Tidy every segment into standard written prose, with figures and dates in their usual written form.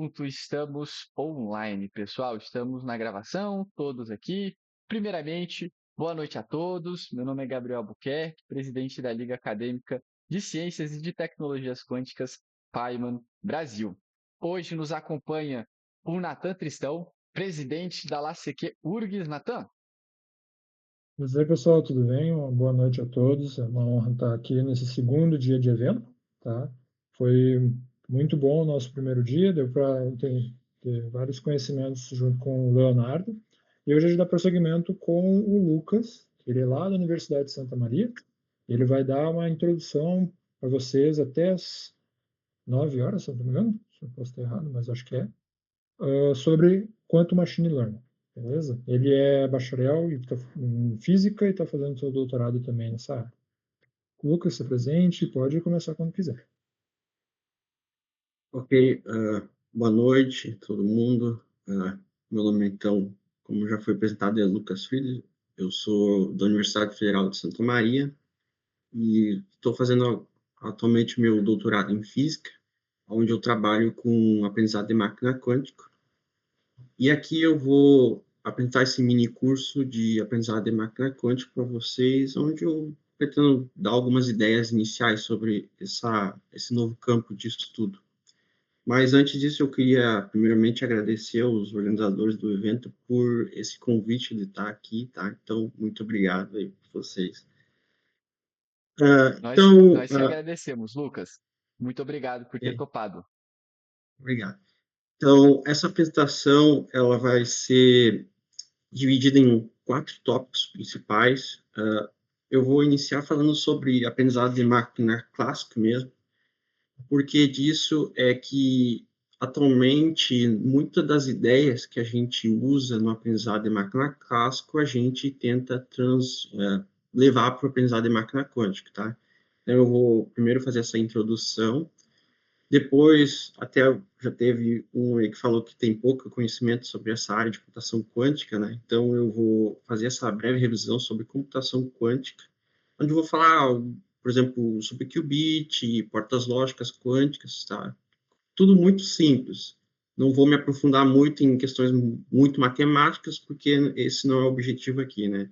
pronto, estamos online, pessoal. Estamos na gravação, todos aqui. Primeiramente, boa noite a todos. Meu nome é Gabriel Albuquerque, presidente da Liga Acadêmica de Ciências e de Tecnologias Quânticas, Paiman Brasil. Hoje nos acompanha o Natan Tristão, presidente da LACQ URGS. Natan? Pois é, pessoal, tudo bem? Uma boa noite a todos. É uma honra estar aqui nesse segundo dia de evento, tá? Foi muito bom o nosso primeiro dia, deu para ter vários conhecimentos junto com o Leonardo. E hoje a gente dá prosseguimento com o Lucas, que ele é lá da Universidade de Santa Maria. Ele vai dar uma introdução para vocês até as 9 horas, se eu não me engano, se eu posso estar errado, mas acho que é, sobre Quantum Machine Learning, beleza? Ele é bacharel em física e está fazendo seu doutorado também nessa área. Lucas, se presente, pode começar quando quiser. Ok, boa noite todo mundo. Meu nome, então, como já foi apresentado, é Lucas Filho. Eu sou da Universidade Federal de Santa Maria e estou fazendo atualmente meu doutorado em física, onde eu trabalho com aprendizado de máquina quântica. E aqui eu vou apresentar esse mini curso de aprendizado de máquina quântica para vocês, onde eu pretendo dar algumas ideias iniciais sobre esse novo campo de estudo. Mas antes disso, eu queria primeiramente agradecer aos organizadores do evento por esse convite de estar aqui, tá? Então, muito obrigado aí por vocês. Então, Nós que agradecemos, Lucas. Muito obrigado por ter ok, topado. obrigado. Então, essa apresentação, ela vai ser dividida em 4 tópicos principais. Eu vou iniciar falando sobre aprendizado de máquina clássico mesmo. Porque disso é que, atualmente, muitas das ideias que a gente usa no aprendizado de máquina clássico, a gente tenta levar para o aprendizado de máquina quântica, tá? Então, eu vou primeiro fazer essa introdução, depois, até já teve um aí que falou que tem pouco conhecimento sobre essa área de computação quântica, né? Então, eu vou fazer essa breve revisão sobre computação quântica, onde eu vou falar, por exemplo, sobre qubit, portas lógicas quânticas, tá? Tudo muito simples. Não vou me aprofundar muito em questões muito matemáticas, porque esse não é o objetivo aqui, né?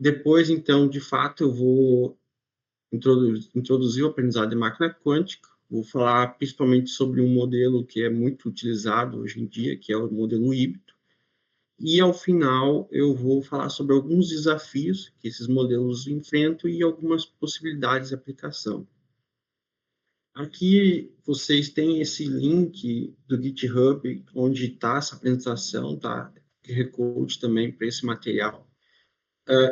Depois, então, de fato, eu vou introduzir o aprendizado de máquina quântica. Vou falar principalmente sobre um modelo que é muito utilizado hoje em dia, que é o modelo híbrido. E, ao final, eu vou falar sobre alguns desafios que esses modelos enfrentam e algumas possibilidades de aplicação. Aqui vocês têm esse link do GitHub, onde está essa apresentação, tá? QR também para esse material.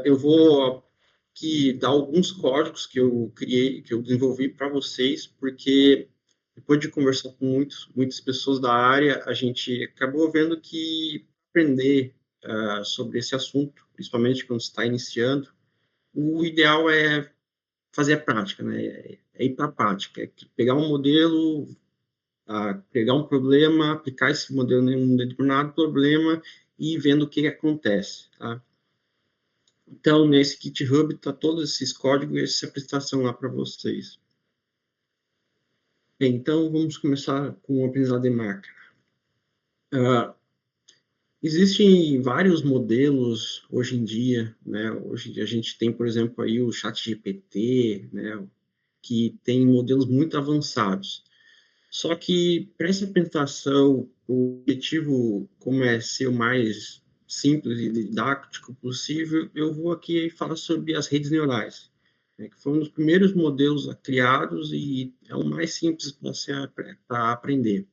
Eu vou aqui dar alguns códigos que eu criei, que eu desenvolvi para vocês, porque depois de conversar com muitas pessoas da área, a gente acabou vendo que aprender sobre esse assunto, principalmente quando está iniciando, o ideal é fazer a prática, né? É ir para a prática, é pegar um modelo, pegar um problema, aplicar esse modelo em um determinado problema e ir vendo o que acontece, tá? Então, nesse GitHub está todos esses códigos e essa apresentação lá para vocês. Bem, então, vamos começar com o aprendizado de máquina. Existem vários modelos hoje em dia, né? Hoje a gente tem, por exemplo, aí o ChatGPT, né? Que tem modelos muito avançados. Só que, para essa apresentação, o objetivo, como é ser o mais simples e didático possível, eu vou aqui falar sobre as redes neurais, né, que foi um dos primeiros modelos criados e é o mais simples para aprender.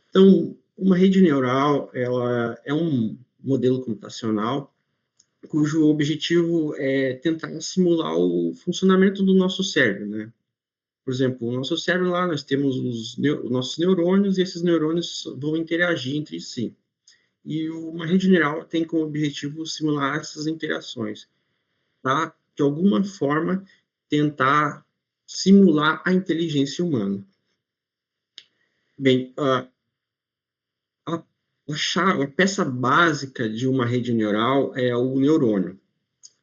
Então, uma rede neural, ela é um modelo computacional cujo objetivo é tentar simular o funcionamento do nosso cérebro, né? Por exemplo, o nosso cérebro lá, nós temos os nossos neurônios e esses neurônios vão interagir entre si. E uma rede neural tem como objetivo simular essas interações, tá? De alguma forma, tentar simular a inteligência humana. Bem, a, a peça básica de uma rede neural é o neurônio.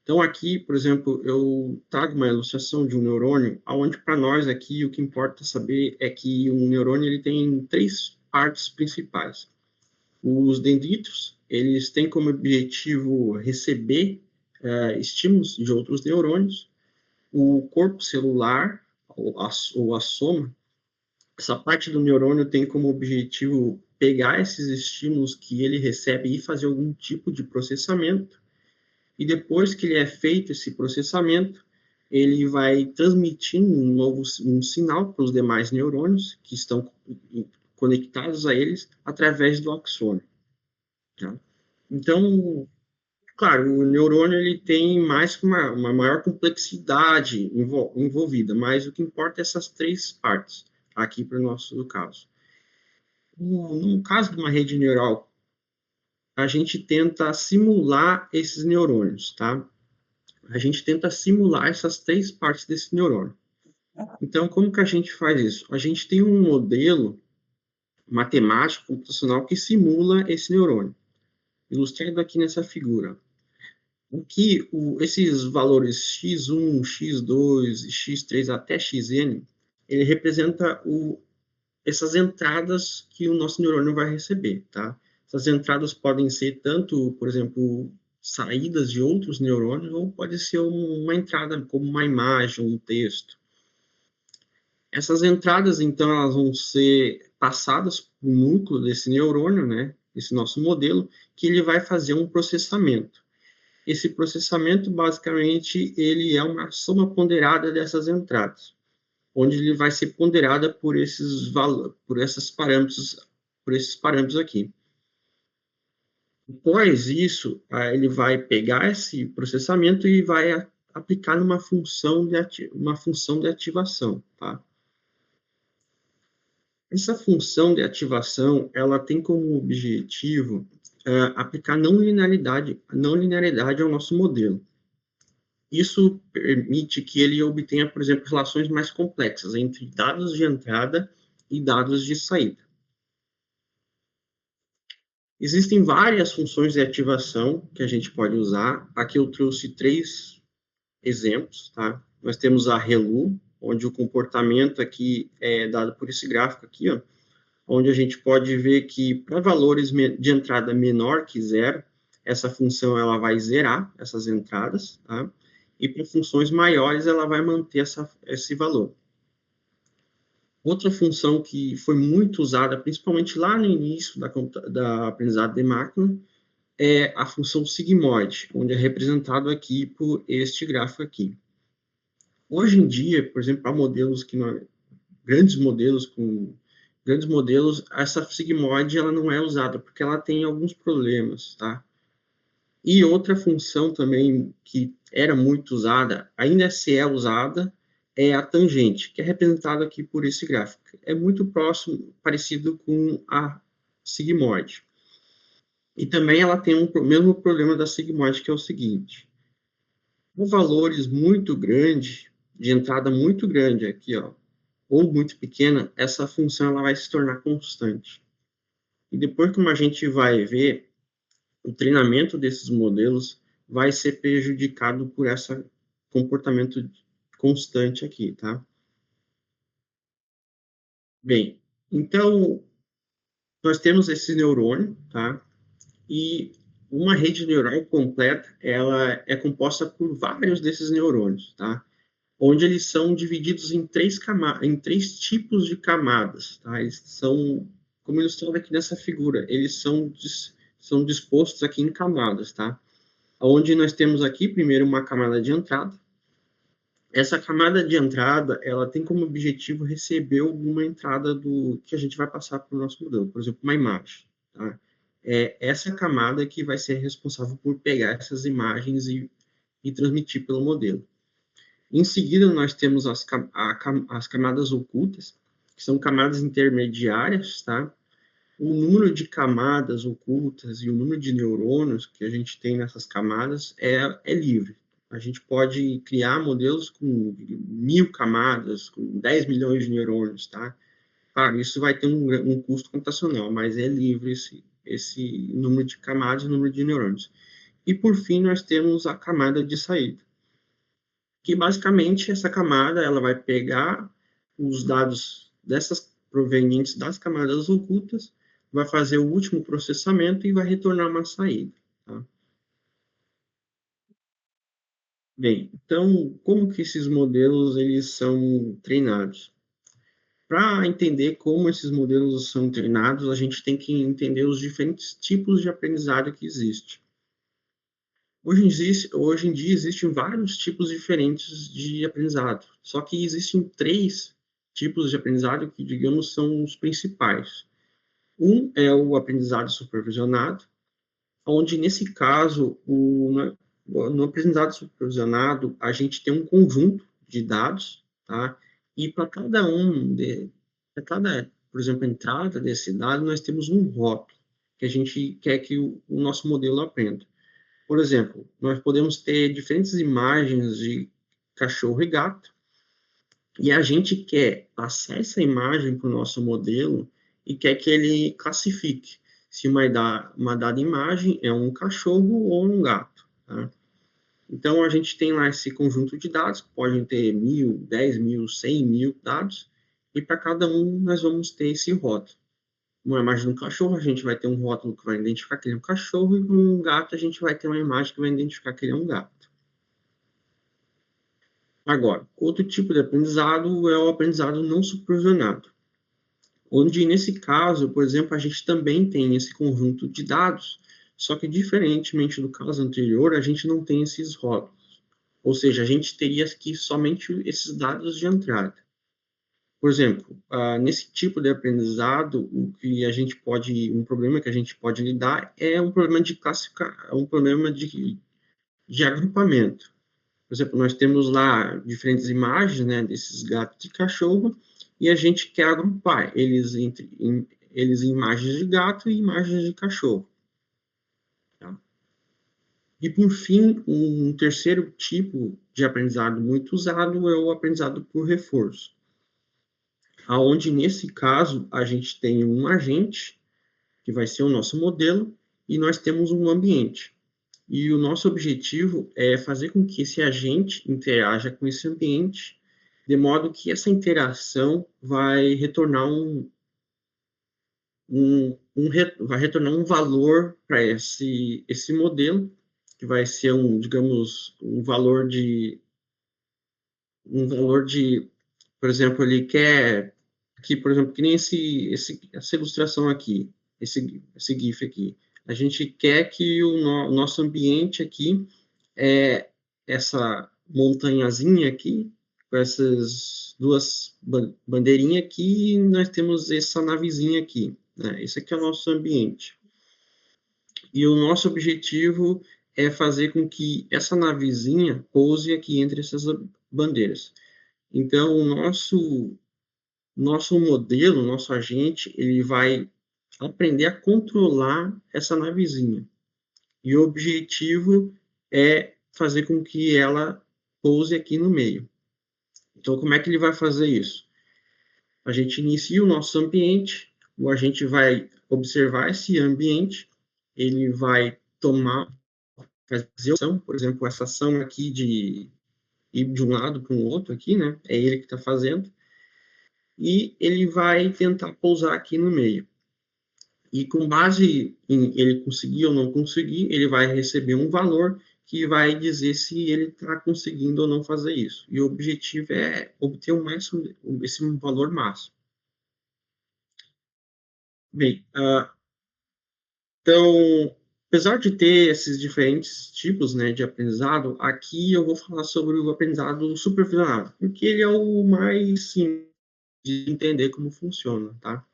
Então, aqui, por exemplo, eu trago uma ilustração de um neurônio, onde para nós aqui o que importa saber é que um neurônio ele tem 3 partes principais. Os dendritos, eles têm como objetivo receber estímulos de outros neurônios. O corpo celular, ou a soma, essa parte do neurônio tem como objetivo pegar esses estímulos que ele recebe e fazer algum tipo de processamento. E depois que ele é feito esse processamento, ele vai transmitir um sinal para os demais neurônios que estão conectados a eles através do axônio. Tá? Então, claro, o neurônio ele tem mais uma maior complexidade envolvida, mas o que importa é essas três partes, aqui para o nosso caso. No caso de uma rede neural, a gente tenta simular esses neurônios, tá? A gente tenta simular essas três partes desse neurônio. Então, como que a gente faz isso? A gente tem um modelo matemático computacional que simula esse neurônio, ilustrado aqui nessa figura. Aqui, esses valores x1, x2, x3 até xn, ele representa essas entradas que o nosso neurônio vai receber, tá? Essas entradas podem ser tanto, por exemplo, saídas de outros neurônios, ou pode ser uma entrada como uma imagem, um texto. Essas entradas, então, elas vão ser passadas para o núcleo desse neurônio, né? Esse nosso modelo, que ele vai fazer um processamento. Esse processamento, basicamente, ele é uma soma ponderada dessas entradas, onde ele vai ser ponderada por esses parâmetros aqui. Após isso, ele vai pegar esse processamento e vai aplicar numa função de ativação, tá? Essa função de ativação, ela tem como objetivo aplicar não linearidade ao nosso modelo. Isso permite que ele obtenha, por exemplo, relações mais complexas entre dados de entrada e dados de saída. Existem várias funções de ativação que a gente pode usar. Aqui eu trouxe 3 exemplos, tá? Nós temos a ReLU, onde o comportamento aqui é dado por esse gráfico aqui, ó, onde a gente pode ver que para valores de entrada menor que 0, essa função ela vai zerar essas entradas, tá? E para funções maiores ela vai manter esse valor. Outra função que foi muito usada, principalmente lá no início da aprendizado de máquina, é a função sigmoide, onde é representado aqui por este gráfico aqui. Hoje em dia, por exemplo, para modelos grandes modelos, essa sigmoide ela não é usada, porque ela tem alguns problemas, tá? E outra função também que era muito usada, ainda se é usada, é a tangente, que é representada aqui por esse gráfico. É muito parecido com a sigmoide. E também ela tem o mesmo problema da sigmoide, que é o seguinte: com valores muito grandes, de entrada muito grande aqui, ó, ou muito pequena, essa função ela vai se tornar constante. E depois, como a gente vai ver, o treinamento desses modelos vai ser prejudicado por esse comportamento constante aqui, tá? Bem, então, nós temos esse neurônio, tá? E uma rede neural completa, ela é composta por vários desses neurônios, tá? Onde eles são divididos em 3 tipos de camadas, tá? Eles são, como ilustrado aqui nessa figura, eles são dispostos aqui em camadas, tá? Onde nós temos aqui, primeiro, uma camada de entrada. Essa camada de entrada, ela tem como objetivo receber alguma entrada que a gente vai passar para o nosso modelo, por exemplo, uma imagem, tá? É essa camada que vai ser responsável por pegar essas imagens e transmitir pelo modelo. Em seguida, nós temos as camadas ocultas, que são camadas intermediárias, tá? O número de camadas ocultas e o número de neurônios que a gente tem nessas camadas é livre. A gente pode criar modelos com 1000 camadas, com 10 milhões de neurônios, tá? Claro, isso vai ter um custo computacional, mas é livre esse número de camadas e número de neurônios. E, por fim, nós temos a camada de saída, que basicamente essa camada ela vai pegar os dados dessas provenientes das camadas ocultas, vai fazer o último processamento e vai retornar uma saída. Tá? Bem, então, como que esses modelos eles são treinados? Para entender como esses modelos são treinados, a gente tem que entender os diferentes tipos de aprendizado que existem. Hoje em dia existem vários tipos diferentes de aprendizado, só que existem 3 tipos de aprendizado que, digamos, são os principais. Um é o aprendizado supervisionado, onde, nesse caso, no aprendizado supervisionado, a gente tem um conjunto de dados, tá? E para cada, por exemplo, entrada desse dado, nós temos um rótulo que a gente quer que o nosso modelo aprenda. Por exemplo, nós podemos ter diferentes imagens de cachorro e gato, e a gente quer passar essa imagem para o nosso modelo e quer que ele classifique se uma dada imagem é um cachorro ou um gato. Tá? Então, a gente tem lá esse conjunto de dados, que podem ter 1.000, 10.000, 100.000 dados, e para cada um nós vamos ter esse rótulo. Uma imagem de um cachorro, a gente vai ter um rótulo que vai identificar que ele é um cachorro, e um gato, a gente vai ter uma imagem que vai identificar que ele é um gato. Agora, outro tipo de aprendizado é o aprendizado não supervisionado, onde, nesse caso, por exemplo, a gente também tem esse conjunto de dados, só que, diferentemente do caso anterior, a gente não tem esses rótulos. Ou seja, a gente teria aqui somente esses dados de entrada. Por exemplo, nesse tipo de aprendizado, um problema que a gente pode lidar é um problema de classificar, um problema de agrupamento. Por exemplo, nós temos lá diferentes imagens, né, desses gatos e cachorro, e a gente quer agrupar eles em imagens de gato e imagens de cachorro. Tá? E, por fim, um terceiro tipo de aprendizado muito usado é o aprendizado por reforço, aonde, nesse caso, a gente tem um agente, que vai ser o nosso modelo, e nós temos um ambiente. E o nosso objetivo é fazer com que esse agente interaja com esse ambiente, de modo que essa interação vai retornar vai retornar um valor para esse modelo, que vai ser digamos, por exemplo, ele quer que, por exemplo, que nem essa ilustração aqui, esse GIF aqui. A gente quer que o nosso ambiente aqui é essa montanhazinha aqui, com essas duas bandeirinhas aqui, e nós temos essa navezinha aqui. Né? Esse aqui é o nosso ambiente. E o nosso objetivo é fazer com que essa navezinha pouse aqui entre essas bandeiras. Então, o nosso modelo, nosso agente, ele vai aprender a controlar essa navezinha. E o objetivo é fazer com que ela pouse aqui no meio. Então, como é que ele vai fazer isso? A gente inicia o nosso ambiente, o agente vai observar esse ambiente, ele vai fazer ação, por exemplo, essa ação aqui de ir de um lado para o outro aqui, né? É ele que está fazendo. E ele vai tentar pousar aqui no meio. E com base em ele conseguir ou não conseguir, ele vai receber um valor que vai dizer se ele está conseguindo ou não fazer isso. E o objetivo é obter esse valor máximo. Bem, então, apesar de ter esses diferentes tipos, né, de aprendizado, aqui eu vou falar sobre o aprendizado supervisionado, porque ele é o mais simples de entender como funciona, tá?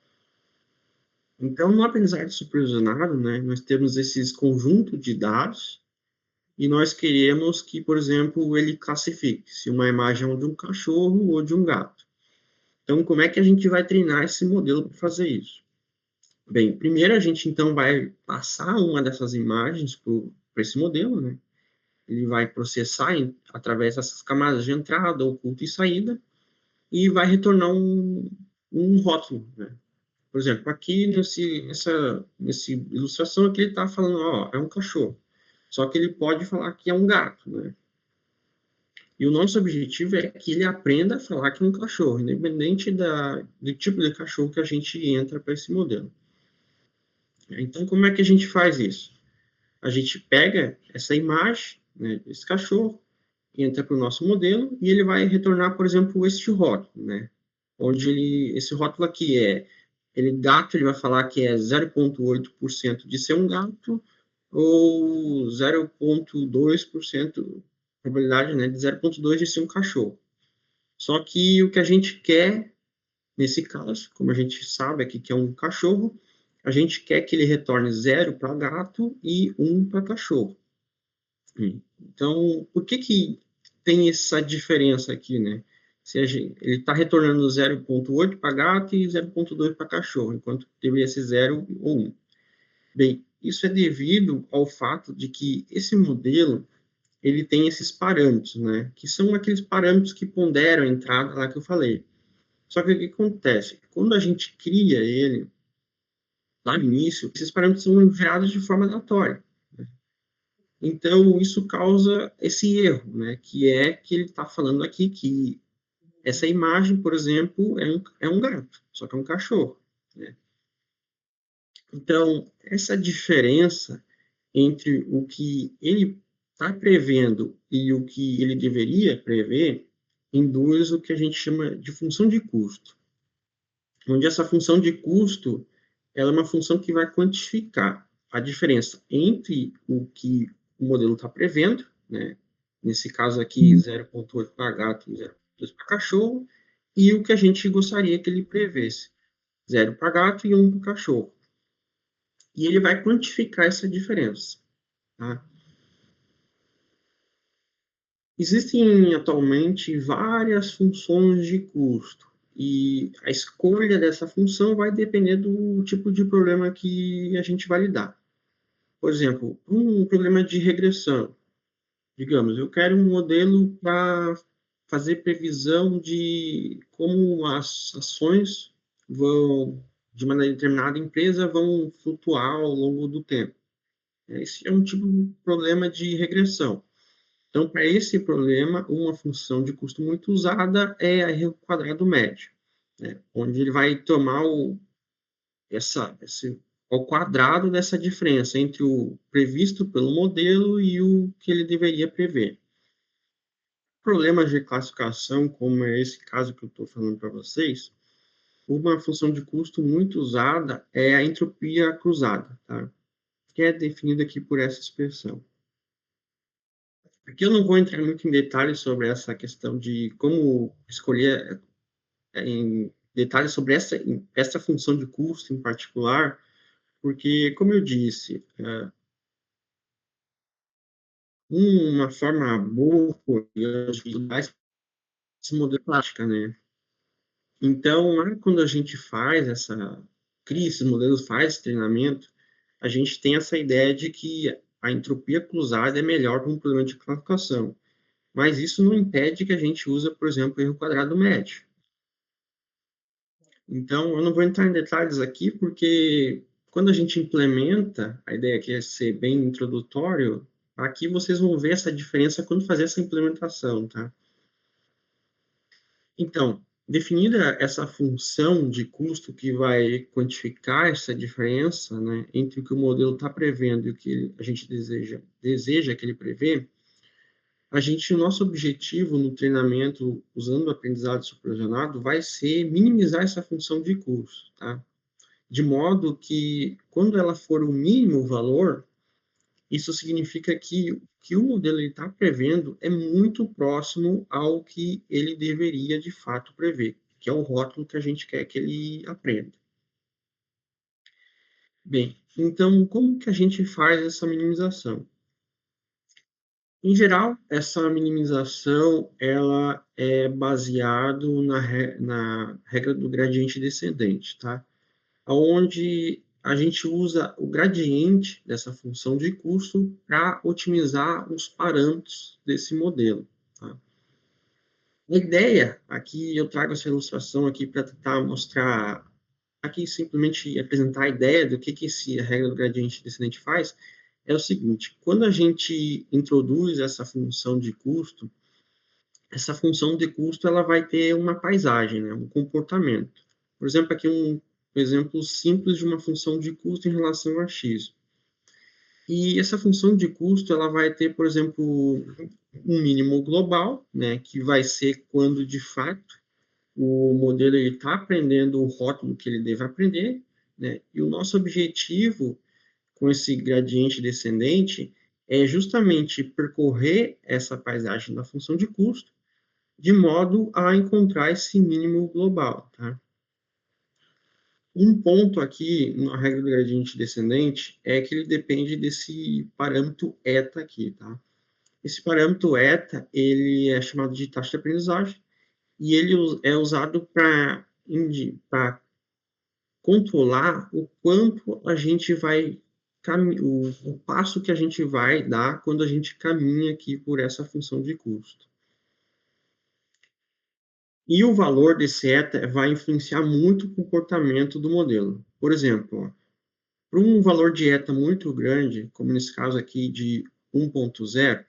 Então, no aprendizado supervisionado, né, nós temos esses conjuntos de dados e nós queremos que, por exemplo, ele classifique se uma imagem é de um cachorro ou de um gato. Então, como é que a gente vai treinar esse modelo para fazer isso? Bem, primeiro a gente, então, vai passar uma dessas imagens para esse modelo, né? Ele vai processar através dessas camadas de entrada, oculta e saída, e vai retornar um rótulo, né? Por exemplo, aqui nessa ilustração aqui ele está falando, ó, é um cachorro. Só que ele pode falar que é um gato, né? E o nosso objetivo é que ele aprenda a falar que é um cachorro, independente do tipo de cachorro que a gente entra para esse modelo. Então, como é que a gente faz isso? A gente pega essa imagem, né, desse cachorro, entra para o nosso modelo e ele vai retornar, por exemplo, este rótulo, né? Onde esse rótulo aqui gato, ele vai falar que é 0,8% de ser um gato ou 0,2% probabilidade, né, de 0,2 de ser um cachorro. Só que o que a gente quer, nesse caso, como a gente sabe aqui que é um cachorro, a gente quer que ele retorne 0 para gato e 1 para cachorro. Então, por que tem essa diferença aqui, né? Ele está retornando 0,8 para gato e 0,2 para cachorro, enquanto deveria ser 0 ou 1. Bem, isso é devido ao fato de que esse modelo ele tem esses parâmetros, né? Que são aqueles parâmetros que ponderam a entrada lá que eu falei. Só que o que acontece? Quando a gente cria ele, lá no início, esses parâmetros são gerados de forma aleatória. Então, isso causa esse erro, né? Que ele está falando aqui que essa imagem, por exemplo, é um gato, só que é um cachorro, né? Então, essa diferença entre o que ele está prevendo e o que ele deveria prever induz o que a gente chama de função de custo, onde essa função de custo ela é uma função que vai quantificar a diferença entre o que o modelo está prevendo, né? Nesse caso aqui, 0,8 para gato e 0,2 para cachorro, e o que a gente gostaria que ele prevesse, 0 para gato e 1 para cachorro. E ele vai quantificar essa diferença. Tá? Existem atualmente várias funções de custo, e a escolha dessa função vai depender do tipo de problema que a gente vai lidar. Por exemplo, um problema de regressão. Digamos, eu quero um modelo para fazer previsão de como as ações vão, de uma determinada empresa, vão flutuar ao longo do tempo. Esse é um tipo de problema de regressão. Então, para esse problema, uma função de custo muito usada é a R quadrado médio, né? Onde ele vai tomar ao quadrado dessa diferença entre o previsto pelo modelo e o que ele deveria prever. Problemas de classificação, como é esse caso que eu estou falando para vocês, uma função de custo muito usada é a entropia cruzada, tá? Que é definida aqui por essa expressão. Aqui eu não vou entrar muito em detalhes sobre essa questão de como escolher em detalhes sobre essa função de custo em particular, porque, como eu disse, uma forma boa de usar esse modelo plástica, né? Então, quando a gente cria esses modelos, faz esse treinamento, a gente tem essa ideia de que a entropia cruzada é melhor para um problema de classificação. Mas isso não impede que a gente use, por exemplo, o erro quadrado médio. Então, eu não vou entrar em detalhes aqui, porque quando a gente implementa, a ideia aqui é ser bem introdutório, aqui vocês vão ver essa diferença quando fazer essa implementação, tá? Então, definida essa função de custo que vai quantificar essa diferença, né, entre o que o modelo está prevendo e o que a gente deseja que ele prevê, o nosso objetivo no treinamento, usando o aprendizado supervisionado, vai ser minimizar essa função de custo, tá? De modo que, quando ela for o mínimo valor, isso significa que o modelo está prevendo é muito próximo ao que ele deveria, de fato, prever, que é o rótulo que a gente quer que ele aprenda. Bem, então, como que a gente faz essa minimização? Em geral, essa minimização ela é baseado na regra do gradiente descendente, tá? Onde a gente usa o gradiente dessa função de custo para otimizar os parâmetros desse modelo. Tá? A ideia, aqui eu trago essa ilustração aqui para tentar mostrar, aqui simplesmente apresentar a ideia do que a regra do gradiente descendente faz, é o seguinte: quando a gente introduz essa função de custo, essa função de custo ela vai ter uma paisagem, né, um comportamento. Por exemplo, aqui um exemplo simples de uma função de custo em relação a x. E essa função de custo ela vai ter, por exemplo, um mínimo global, né, que vai ser quando de fato o modelo está aprendendo o rótulo que ele deve aprender, né, e o nosso objetivo com esse gradiente descendente é justamente percorrer essa paisagem da função de custo de modo a encontrar esse mínimo global, tá? Um ponto aqui na regra do gradiente descendente é que ele depende desse parâmetro eta aqui, tá? Esse parâmetro eta, ele é chamado de taxa de aprendizagem e ele é usado para controlar o quanto a gente vai o passo que a gente vai dar quando a gente caminha aqui por essa função de custo. E o valor desse eta vai influenciar muito o comportamento do modelo. Por exemplo, para um valor de eta muito grande, como nesse caso aqui de 1.0,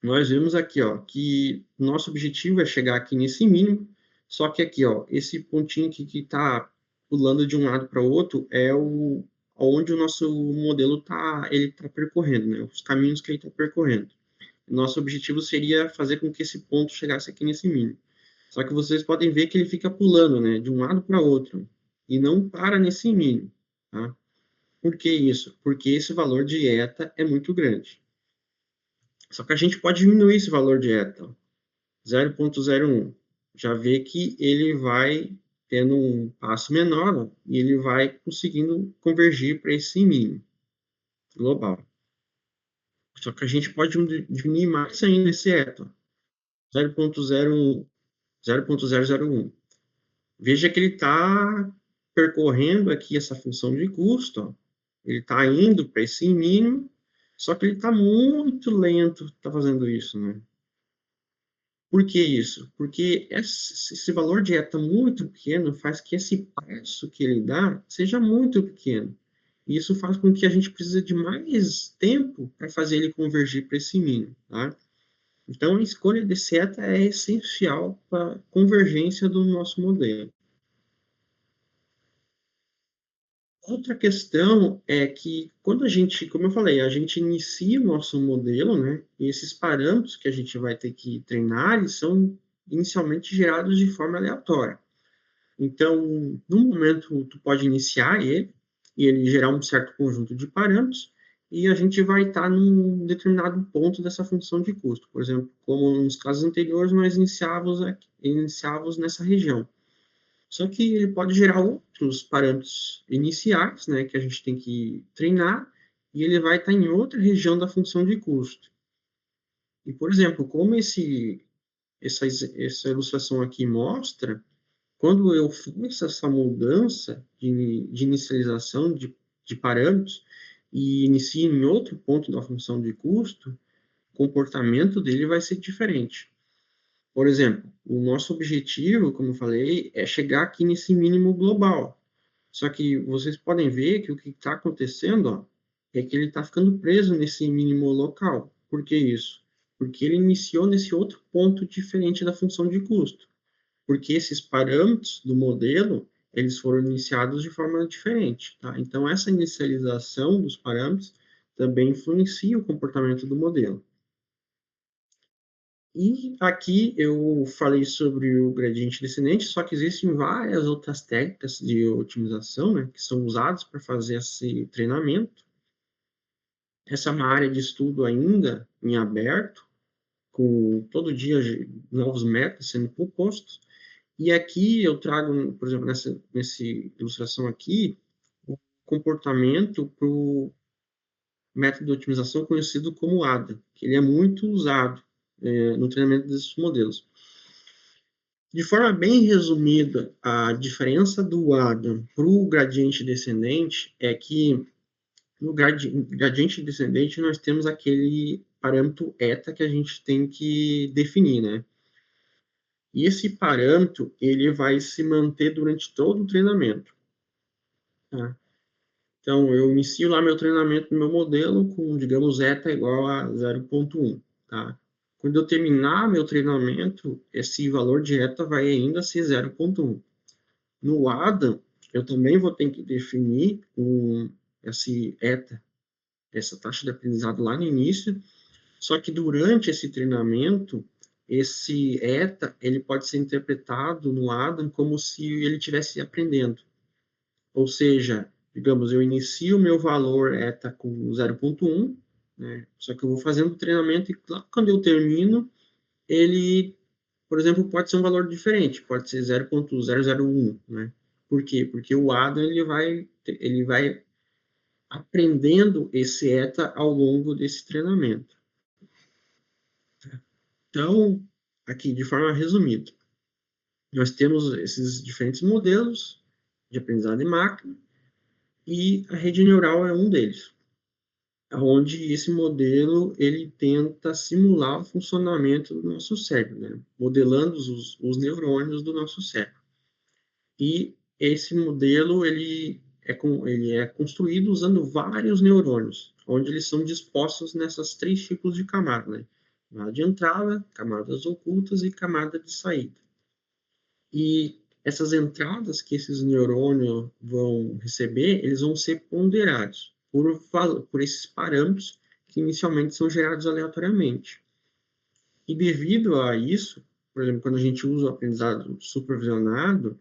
nós vemos aqui ó, que nosso objetivo é chegar aqui nesse mínimo, só que aqui ó, esse pontinho aqui que está pulando de um lado para o outro é onde o nosso modelo está percorrendo, né? Os caminhos que ele está percorrendo. Nosso objetivo seria fazer com que esse ponto chegasse aqui nesse mínimo. Só que vocês podem ver que ele fica pulando, né, de um lado para outro, e não para nesse mínimo, tá? Por que isso? Porque esse valor de eta é muito grande. Só que a gente pode diminuir esse valor de eta, 0.01. Já vê que ele vai tendo um passo menor, e ele vai conseguindo convergir para esse mínimo global. Só que a gente pode diminuir mais ainda esse eta, 0.01. 0.001. Veja que ele está percorrendo aqui essa função de custo, ó. Ele está indo para esse mínimo, só que ele está muito lento, está fazendo isso, né? Por que isso? Porque esse valor de eta muito pequeno faz que esse passo que ele dá seja muito pequeno. E isso faz com que a gente precise de mais tempo para fazer ele convergir para esse mínimo, tá? Então, a escolha de seta é essencial para a convergência do nosso modelo. Outra questão é que, quando a gente, como eu falei, a gente inicia o nosso modelo, né? E esses parâmetros que a gente vai ter que treinar, eles são inicialmente gerados de forma aleatória. Então, no momento, tu pode iniciar ele, e ele gerar um certo conjunto de parâmetros, e a gente vai estar num determinado ponto dessa função de custo. Por exemplo, como nos casos anteriores, nós iniciávamos nessa região. Só que ele pode gerar outros parâmetros iniciais, né, que a gente tem que treinar, e ele vai estar em outra região da função de custo. E, por exemplo, como essa ilustração aqui mostra, quando eu faço essa mudança de inicialização de parâmetros e inicio em outro ponto da função de custo, o comportamento dele vai ser diferente. Por exemplo, o nosso objetivo, como eu falei, é chegar aqui nesse mínimo global. Só que vocês podem ver que o que está acontecendo, ó, é que ele está ficando preso nesse mínimo local. Por que isso? Porque ele iniciou nesse outro ponto diferente da função de custo. Porque esses parâmetros do modelo, eles foram iniciados de forma diferente, tá? Então, essa inicialização dos parâmetros também influencia o comportamento do modelo. E aqui eu falei sobre o gradiente descendente, só que existem várias outras técnicas de otimização, né, que são usadas para fazer esse treinamento. Essa é uma área de estudo ainda em aberto, com todo dia novos métodos sendo propostos. E aqui eu trago, por exemplo, nessa ilustração aqui, o comportamento para o método de otimização conhecido como ADA, que ele é muito usado no treinamento desses modelos. De forma bem resumida, a diferença do ADA para o gradiente descendente é que no gradiente descendente nós temos aquele parâmetro eta que a gente tem que definir, né? E esse parâmetro ele vai se manter durante todo o treinamento. Tá? Então, eu inicio lá meu treinamento no meu modelo com, digamos, eta igual a 0.1. Tá? Quando eu terminar meu treinamento, esse valor de eta vai ainda ser 0,1. No ADAM, eu também vou ter que definir esse eta, essa taxa de aprendizado lá no início, só que durante esse treinamento, esse eta, ele pode ser interpretado no ADAM como se ele estivesse aprendendo. Ou seja, digamos, eu inicio o meu valor eta com 0,1, né? Só que eu vou fazendo o treinamento e quando eu termino, ele, por exemplo, pode ser um valor diferente, pode ser 0,001, né? Por quê? Porque o ADAM ele vai aprendendo esse eta ao longo desse treinamento. Então, aqui, de forma resumida, nós temos esses diferentes modelos de aprendizado em máquina e a rede neural é um deles, onde esse modelo ele tenta simular o funcionamento do nosso cérebro, né? Modelando os neurônios do nosso cérebro. E esse modelo ele é construído usando vários neurônios, onde eles são dispostos nessas 3 tipos de camadas, né? Camada de entrada, camadas ocultas e camada de saída. E essas entradas que esses neurônios vão receber, eles vão ser ponderados por esses parâmetros que inicialmente são gerados aleatoriamente. E devido a isso, por exemplo, quando a gente usa o aprendizado supervisionado,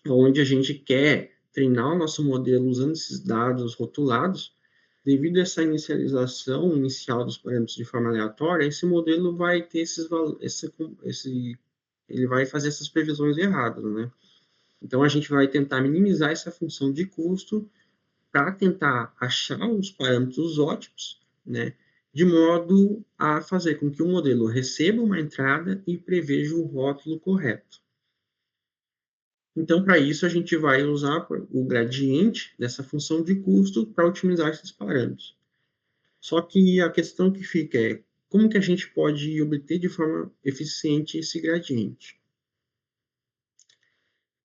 onde a gente quer treinar o nosso modelo usando esses dados rotulados, devido a essa inicialização inicial dos parâmetros de forma aleatória, esse modelo vai ter ele vai fazer essas previsões erradas, né? Então, a gente vai tentar minimizar essa função de custo para tentar achar os parâmetros ótimos, né? De modo a fazer com que o modelo receba uma entrada e preveja o rótulo correto. Então, para isso, a gente vai usar o gradiente dessa função de custo para otimizar esses parâmetros. Só que a questão que fica é como que a gente pode obter de forma eficiente esse gradiente?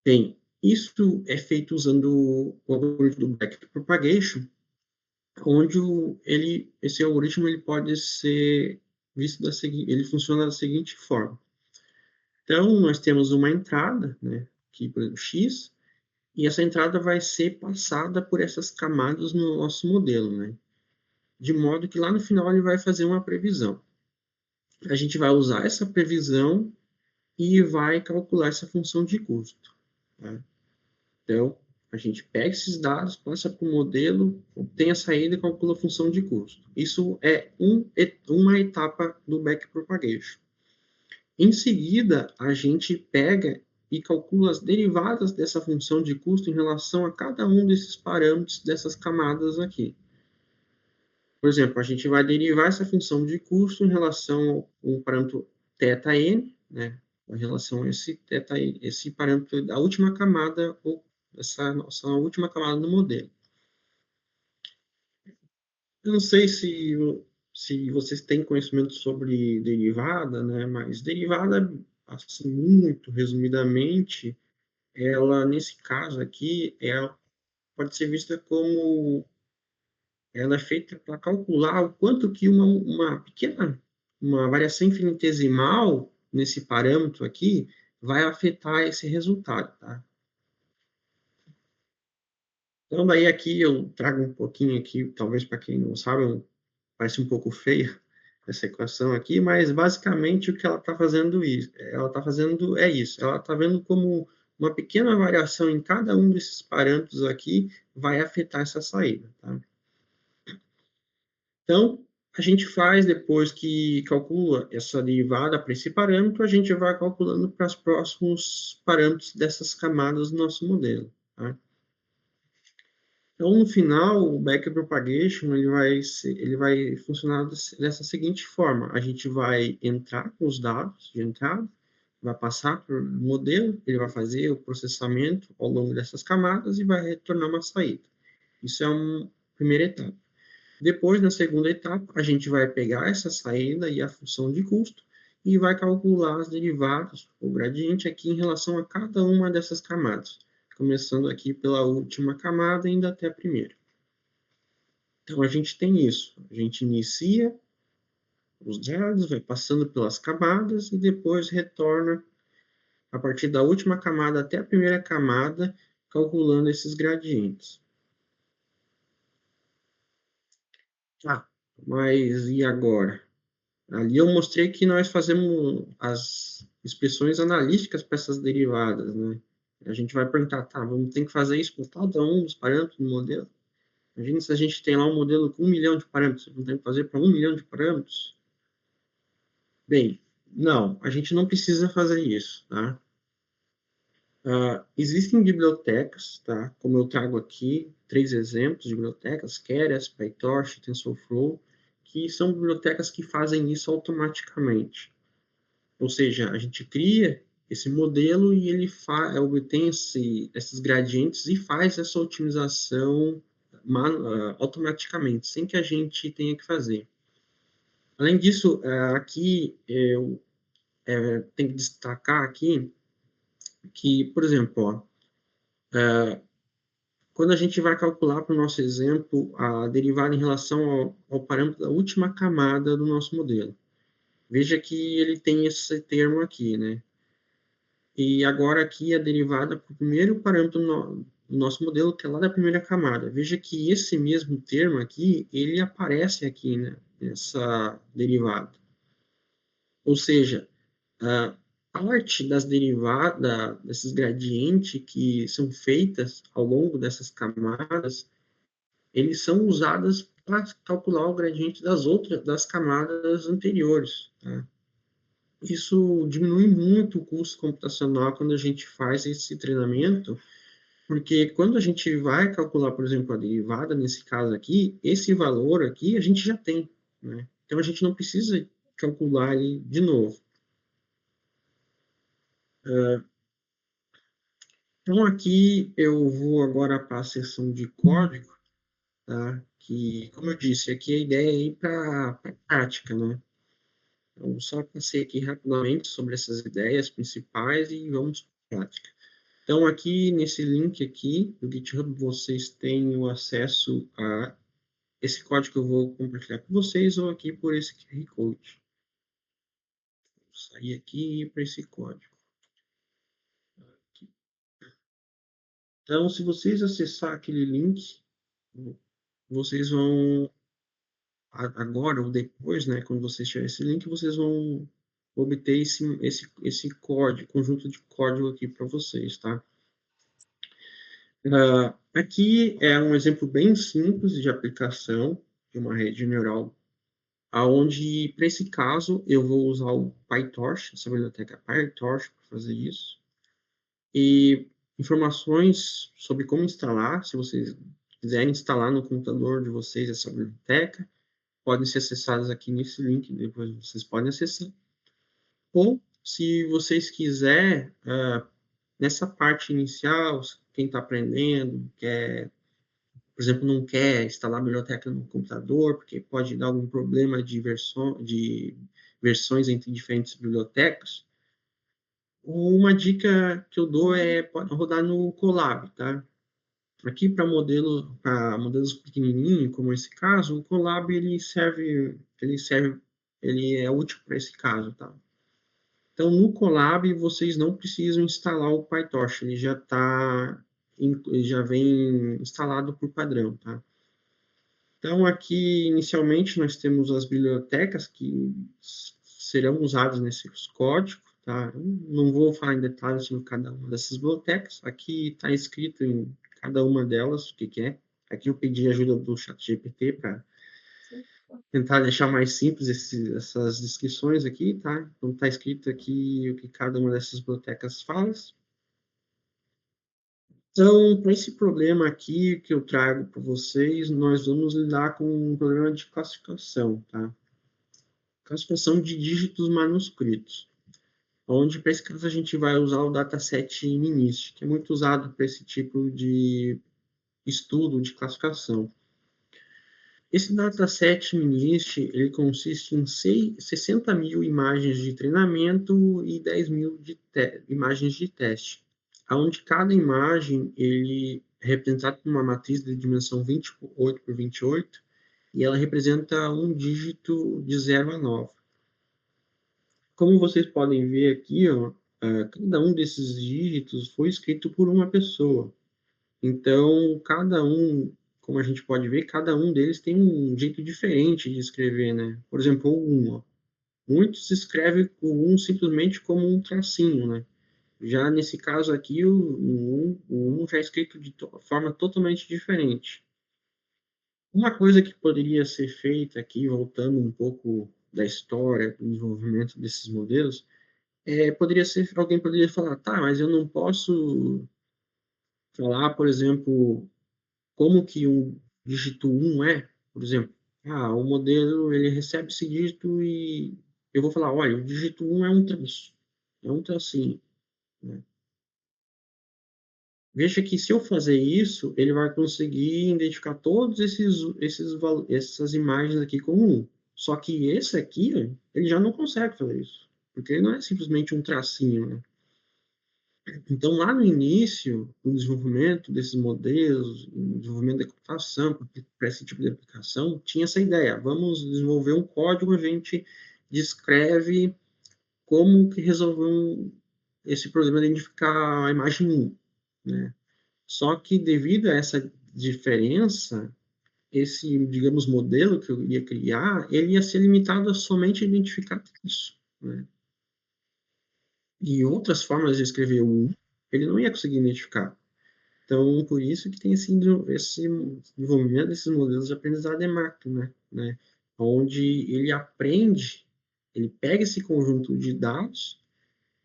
Bem, isso é feito usando o algoritmo do backpropagation, onde esse algoritmo ele pode ser visto ele funciona da seguinte forma. Então, nós temos uma entrada, né, aqui, por exemplo, x, e essa entrada vai ser passada por essas camadas no nosso modelo, né? De modo que lá no final ele vai fazer uma previsão. A gente vai usar essa previsão e vai calcular essa função de custo. Tá? Então, a gente pega esses dados, passa para o modelo, obtém a saída e calcula a função de custo. Isso é uma etapa do backpropagation. Em seguida, a gente pega e calcula as derivadas dessa função de custo em relação a cada um desses parâmetros dessas camadas aqui. Por exemplo, a gente vai derivar essa função de custo em relação ao parâmetro θn, né, em relação a esse parâmetro da última camada, ou essa nossa última camada do modelo. Eu não sei se vocês têm conhecimento sobre derivada, né, mas derivada, assim, muito resumidamente, ela, nesse caso aqui, ela pode ser vista como ela é feita para calcular o quanto que uma variação infinitesimal nesse parâmetro aqui vai afetar esse resultado, tá? Então, daí aqui eu trago um pouquinho aqui, talvez para quem não sabe, parece um pouco feia essa equação aqui, mas basicamente o que ela está fazendo é isso, ela está vendo como uma pequena variação em cada um desses parâmetros aqui vai afetar essa saída, tá? Então, a gente faz, depois que calcula essa derivada para esse parâmetro, a gente vai calculando para os próximos parâmetros dessas camadas do nosso modelo. Tá? Então, no final, o backpropagation ele vai funcionar dessa seguinte forma. A gente vai entrar com os dados de entrada, vai passar para o modelo, ele vai fazer o processamento ao longo dessas camadas e vai retornar uma saída. Isso é uma primeira etapa. Depois, na segunda etapa, a gente vai pegar essa saída e a função de custo e vai calcular as derivadas, o gradiente aqui em relação a cada uma dessas camadas, começando aqui pela última camada e indo até a primeira. Então, a gente tem isso. A gente inicia os dados, vai passando pelas camadas e depois retorna a partir da última camada até a primeira camada, calculando esses gradientes. Mas e agora? Ali eu mostrei que nós fazemos as expressões analíticas para essas derivadas, né? A gente vai perguntar, vamos ter que fazer isso com cada um dos parâmetros do modelo? Imagina se a gente tem lá um modelo com 1 milhão de parâmetros, vamos ter que fazer para 1 milhão de parâmetros? Bem, não, a gente não precisa fazer isso, tá? Existem bibliotecas, tá? Como eu trago aqui 3 exemplos de bibliotecas, Keras, PyTorch, TensorFlow, que são bibliotecas que fazem isso automaticamente. Ou seja, a gente cria esse modelo e ele obtém esses gradientes e faz essa otimização automaticamente, sem que a gente tenha que fazer. Além disso, aqui eu tenho que destacar aqui que, por exemplo, quando a gente vai calcular para o nosso exemplo a derivada em relação ao parâmetro da última camada do nosso modelo, veja que ele tem esse termo aqui, né? E agora aqui a derivada para o primeiro parâmetro do nosso modelo, que é lá da primeira camada. Veja que esse mesmo termo aqui, ele aparece aqui, né, nessa derivada. Ou seja, a parte das derivadas, desses gradientes que são feitas ao longo dessas camadas, eles são usados para calcular o gradiente das camadas anteriores, tá? Isso diminui muito o custo computacional quando a gente faz esse treinamento, porque quando a gente vai calcular, por exemplo, a derivada, nesse caso aqui, esse valor aqui a gente já tem, né? Então a gente não precisa calcular ele de novo. Então aqui eu vou agora para a seção de código, tá? Que, como eu disse, aqui a ideia é ir para a prática, né? Então, só passei aqui rapidamente sobre essas ideias principais e vamos para a prática. Então, aqui nesse link aqui do GitHub, vocês têm o acesso a esse código que eu vou compartilhar com vocês ou aqui por esse QR Code. Vou sair aqui e ir para esse código. Aqui. Então, se vocês acessar aquele link, vocês vão, agora ou depois, né, quando vocês tiverem esse link, vocês vão obter esse código, conjunto de código aqui para vocês, tá? Aqui é um exemplo bem simples de aplicação de uma rede neural, aonde, para esse caso, eu vou usar o PyTorch, essa biblioteca PyTorch, para fazer isso. E informações sobre como instalar, se vocês quiserem instalar no computador de vocês essa biblioteca, podem ser acessadas aqui nesse link, depois vocês podem acessar. Ou, se vocês quiserem, nessa parte inicial, quem está aprendendo, por exemplo, não quer instalar a biblioteca no computador, porque pode dar algum problema de versões entre diferentes bibliotecas, uma dica que eu dou é pode rodar no Colab, tá? Aqui para modelos pequenininhos, como esse caso, o Colab ele é útil para esse caso, tá? Então, no Colab, vocês não precisam instalar o PyTorch, ele já vem instalado por padrão, tá? Então, aqui, inicialmente, nós temos as bibliotecas que serão usadas nesses códigos, tá? Não vou falar em detalhes sobre cada uma dessas bibliotecas, aqui está escrito em cada uma delas o que é. Aqui eu pedi ajuda do ChatGPT para tentar deixar mais simples essas descrições aqui, tá? Então, está escrito aqui o que cada uma dessas bibliotecas faz. Então, para esse problema aqui que eu trago para vocês, nós vamos lidar com um problema de classificação, tá? Classificação de dígitos manuscritos, onde, para esse caso, a gente vai usar o dataset MNIST, que é muito usado para esse tipo de estudo de classificação. Esse dataset MNIST, ele consiste em 60 mil imagens de treinamento e 10 mil imagens de teste, onde cada imagem ele é representada por uma matriz de dimensão 28 por 28, e ela representa um dígito de 0 a 9. Como vocês podem ver aqui, ó, cada um desses dígitos foi escrito por uma pessoa. Então, cada um, como a gente pode ver, cada um deles tem um jeito diferente de escrever, né? Por exemplo, o 1, ó. Muitos escrevem o 1 simplesmente como um tracinho, né? Já nesse caso aqui, o 1 já é escrito de forma totalmente diferente. Uma coisa que poderia ser feita aqui, voltando um pouco da história, do desenvolvimento desses modelos, alguém poderia falar, tá, mas eu não posso falar, por exemplo, como que um dígito 1 é, por exemplo. O modelo, ele recebe esse dígito e eu vou falar, olha, o dígito 1 é um traço, é um tracinho, né? Veja que se eu fazer isso, ele vai conseguir identificar todos essas imagens aqui como 1. Só que esse aqui, ele já não consegue fazer isso, porque ele não é simplesmente um tracinho, né? Então, lá no início, no desenvolvimento desses modelos, no desenvolvimento da computação para esse tipo de aplicação, tinha essa ideia, vamos desenvolver um código, a gente descreve como que resolver esse problema de identificar a imagem 1, né? Só que devido a essa diferença, esse, digamos, modelo que eu ia criar, ele ia ser limitado a somente identificar isso, né? E outras formas de escrever o 1, ele não ia conseguir identificar. Então, por isso que tem esse desenvolvimento desses modelos de aprendizado de máquina, né? Onde ele aprende, ele pega esse conjunto de dados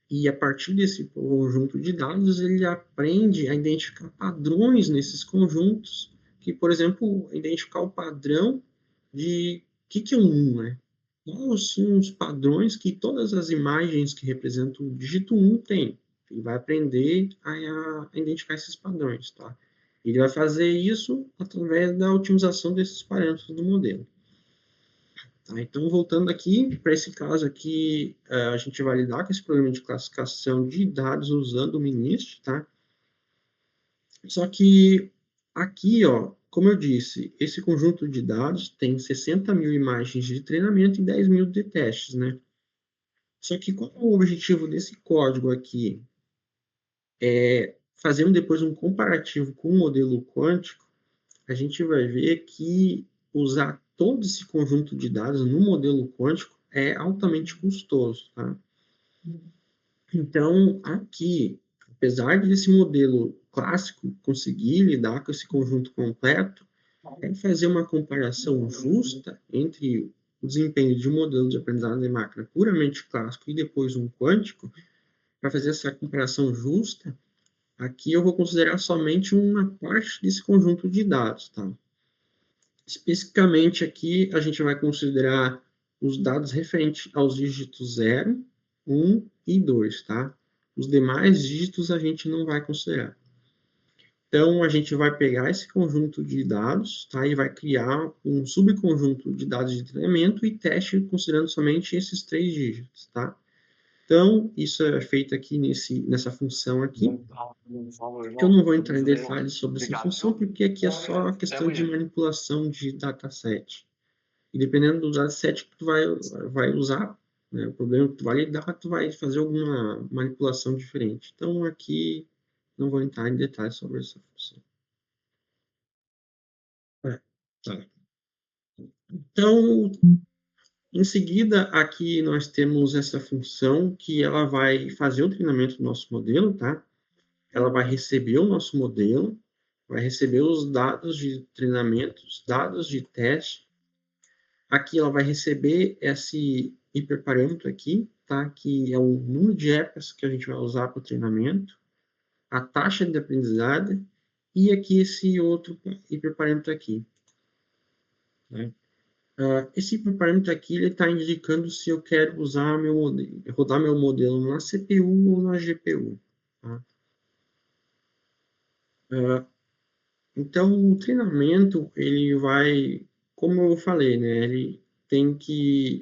e, a partir desse conjunto de dados, ele aprende a identificar padrões nesses conjuntos, que, por exemplo, identificar o padrão de o que é um 1, né? Quais são os padrões que todas as imagens que representam o dígito 1 têm? Ele vai aprender a identificar esses padrões, tá? Ele vai fazer isso através da otimização desses parâmetros do modelo. Tá? Então, voltando aqui, para esse caso aqui, a gente vai lidar com esse problema de classificação de dados usando o MNIST, tá? Só que aqui, ó, como eu disse, esse conjunto de dados tem 60 mil imagens de treinamento e 10 mil de testes, né? Só que como o objetivo desse código aqui é fazer depois um comparativo com o modelo quântico, a gente vai ver que usar todo esse conjunto de dados no modelo quântico é altamente custoso, tá? Então, aqui, apesar desse modelo clássico conseguir lidar com esse conjunto completo, é fazer uma comparação justa entre o desempenho de um modelo de aprendizado de máquina puramente clássico e depois um quântico. Para fazer essa comparação justa, aqui eu vou considerar somente uma parte desse conjunto de dados, tá? Especificamente aqui, a gente vai considerar os dados referentes aos dígitos 0, 1 e 2, tá? Os demais dígitos a gente não vai considerar. Então, a gente vai pegar esse conjunto de dados, tá? E vai criar um subconjunto de dados de treinamento e teste considerando somente esses 3 dígitos, tá? Então, isso é feito aqui nessa função aqui. Eu não vou entrar em detalhes sobre essa função, porque aqui é só a questão de manipulação de dataset. E dependendo do dataset que tu vai usar, né, o problema que tu vai lidar, tu vai fazer alguma manipulação diferente. Então, aqui não vou entrar em detalhes sobre essa função. Tá. Então, em seguida, aqui nós temos essa função que ela vai fazer o treinamento do nosso modelo, tá? Ela vai receber o nosso modelo, vai receber os dados de treinamento, os dados de teste. Aqui ela vai receber esse hiperparâmetro aqui, tá? Que é o número de épocas que a gente vai usar para o treinamento, a taxa de aprendizagem e aqui esse outro hiperparâmetro aqui, né? Esse hiperparâmetro aqui ele está indicando se eu quero usar rodar meu modelo na CPU ou na GPU, tá? Então, o treinamento, ele vai, como eu falei, né,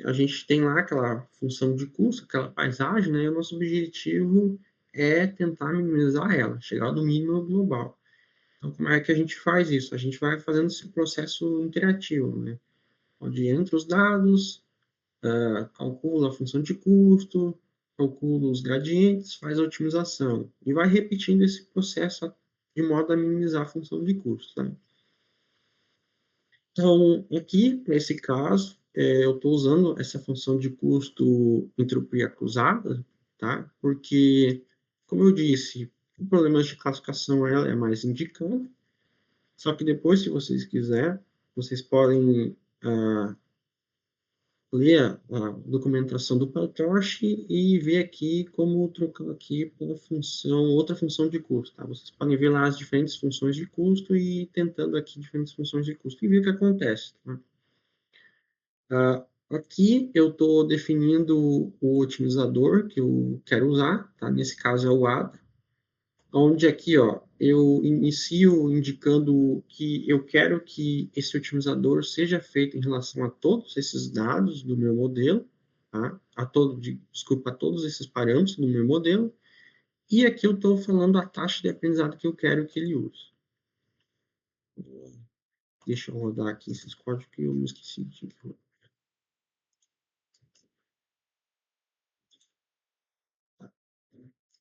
a gente tem lá aquela função de custo, aquela paisagem, né, e o nosso objetivo é tentar minimizar ela, chegar no mínimo global. Então, como é que a gente faz isso? A gente vai fazendo esse processo interativo, né? onde entra os dados, calcula a função de custo, calcula os gradientes, faz a otimização e vai repetindo esse processo de modo a minimizar a função de custo. Tá? Então, aqui, nesse caso, eu estou usando essa função de custo entropia cruzada, tá? Porque, como eu disse, o problema de classificação ela é mais indicada, só que depois, se vocês quiserem, vocês podem ler a documentação do PyTorch e ver aqui como trocar aqui pela função, outra função de custo, tá? Vocês podem ver lá as diferentes funções de custo e tentando aqui diferentes funções de custo e ver o que acontece, tá? Aqui eu estou definindo o otimizador que eu quero usar, tá? Nesse caso é o ADA, onde aqui, ó, eu inicio indicando que eu quero que esse otimizador seja feito em relação a todos esses dados do meu modelo, tá? A todos esses parâmetros do meu modelo, e aqui eu estou falando a taxa de aprendizado que eu quero que ele use. Deixa eu rodar aqui esses códigos que eu me esqueci de rodar.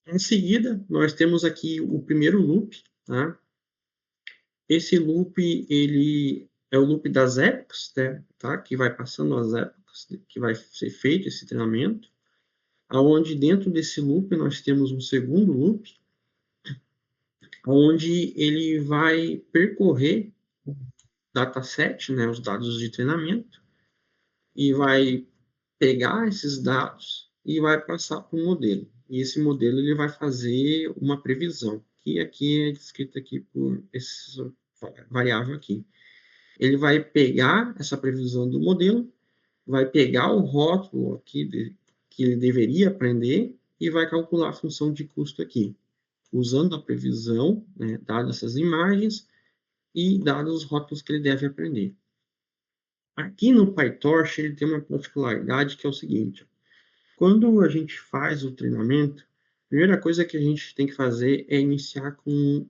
Em seguida, nós temos aqui o primeiro loop, tá? Esse loop, ele é o loop das épocas, né, tá? Que vai passando as épocas, que vai ser feito esse treinamento, aonde dentro desse loop nós temos um segundo loop, onde ele vai percorrer o dataset, né, os dados de treinamento, e vai pegar esses dados e vai passar para o modelo. E esse modelo ele vai fazer uma previsão, que aqui é descrita aqui por essa variável aqui. Ele vai pegar essa previsão do modelo, vai pegar o rótulo aqui que ele deveria aprender e vai calcular a função de custo aqui, usando a previsão, né, dadas essas imagens e dados os rótulos que ele deve aprender. Aqui no PyTorch ele tem uma particularidade que é o seguinte: quando a gente faz o treinamento, a primeira coisa que a gente tem que fazer é iniciar com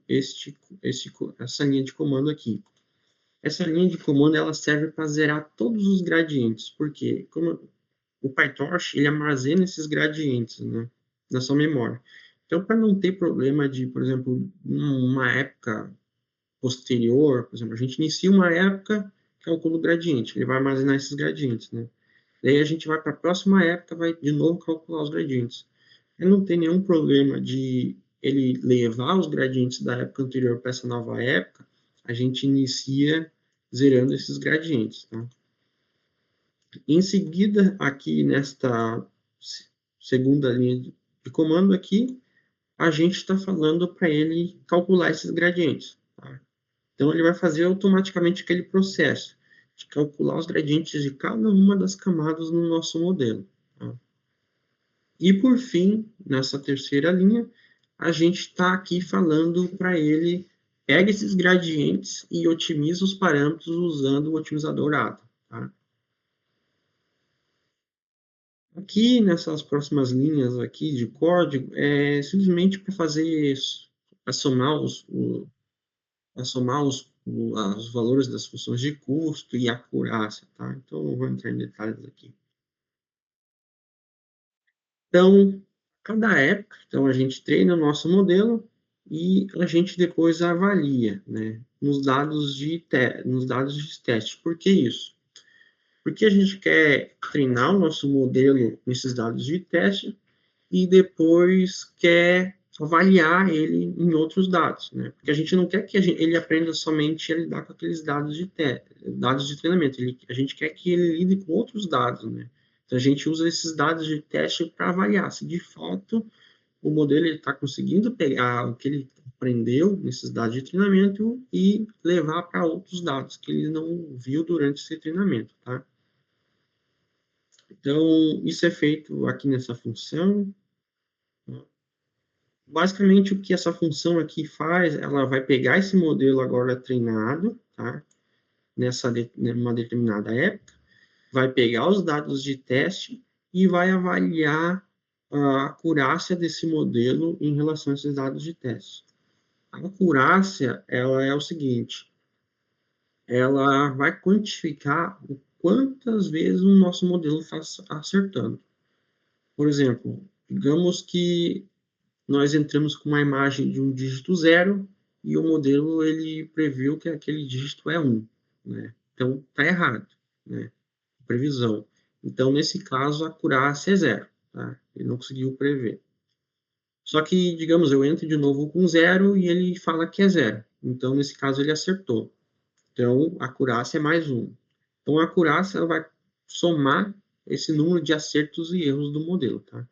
essa linha de comando aqui. Essa linha de comando ela serve para zerar todos os gradientes, porque como o PyTorch ele armazena esses gradientes, né, na sua memória. Então, para não ter problema de, por exemplo, uma época posterior, por exemplo, a gente inicia uma época, calcula o gradiente, ele vai armazenar esses gradientes, né? Daí a gente vai para a próxima época, vai de novo calcular os gradientes. E não tem nenhum problema de ele levar os gradientes da época anterior para essa nova época, a gente inicia zerando esses gradientes, tá? Em seguida, aqui nesta segunda linha de comando aqui, a gente está falando para ele calcular esses gradientes, tá? Então, ele vai fazer automaticamente aquele processo de calcular os gradientes de cada uma das camadas no nosso modelo, tá? E, por fim, nessa terceira linha, a gente está aqui falando para ele pega esses gradientes e otimiza os parâmetros usando o otimizador ADA, tá? Aqui, nessas próximas linhas aqui de código, é simplesmente para fazer, para somar os valores das funções de custo e acurácia, tá? Então, eu vou entrar em detalhes aqui. Então, cada época, então a gente treina o nosso modelo e a gente depois avalia, né, nos dados de teste. Por que isso? Porque a gente quer treinar o nosso modelo nesses dados de teste e depois quer avaliar ele em outros dados, né? Porque a gente não quer que ele aprenda somente a lidar com aqueles dados de treinamento. A gente quer que ele lide com outros dados, né? Então a gente usa esses dados de teste para avaliar se de fato o modelo está conseguindo pegar o que ele aprendeu nesses dados de treinamento e levar para outros dados que ele não viu durante esse treinamento, tá? Então, isso é feito aqui nessa função. Basicamente, o que essa função aqui faz, ela vai pegar esse modelo agora treinado, tá? Numa determinada época, vai pegar os dados de teste e vai avaliar a acurácia desse modelo em relação a esses dados de teste. A acurácia, ela é o seguinte, ela vai quantificar o quantas vezes o nosso modelo está acertando. Por exemplo, digamos que nós entramos com uma imagem de um dígito 0 e o modelo ele previu que aquele dígito é 1, né? Então, está errado, né? Previsão. Então, nesse caso, a acurácia é 0, tá? Ele não conseguiu prever. Só que, digamos, eu entro de novo com 0 e ele fala que é 0. Então, nesse caso, ele acertou. Então, a acurácia é mais 1. Então, a acurácia ela vai somar esse número de acertos e erros do modelo, tá?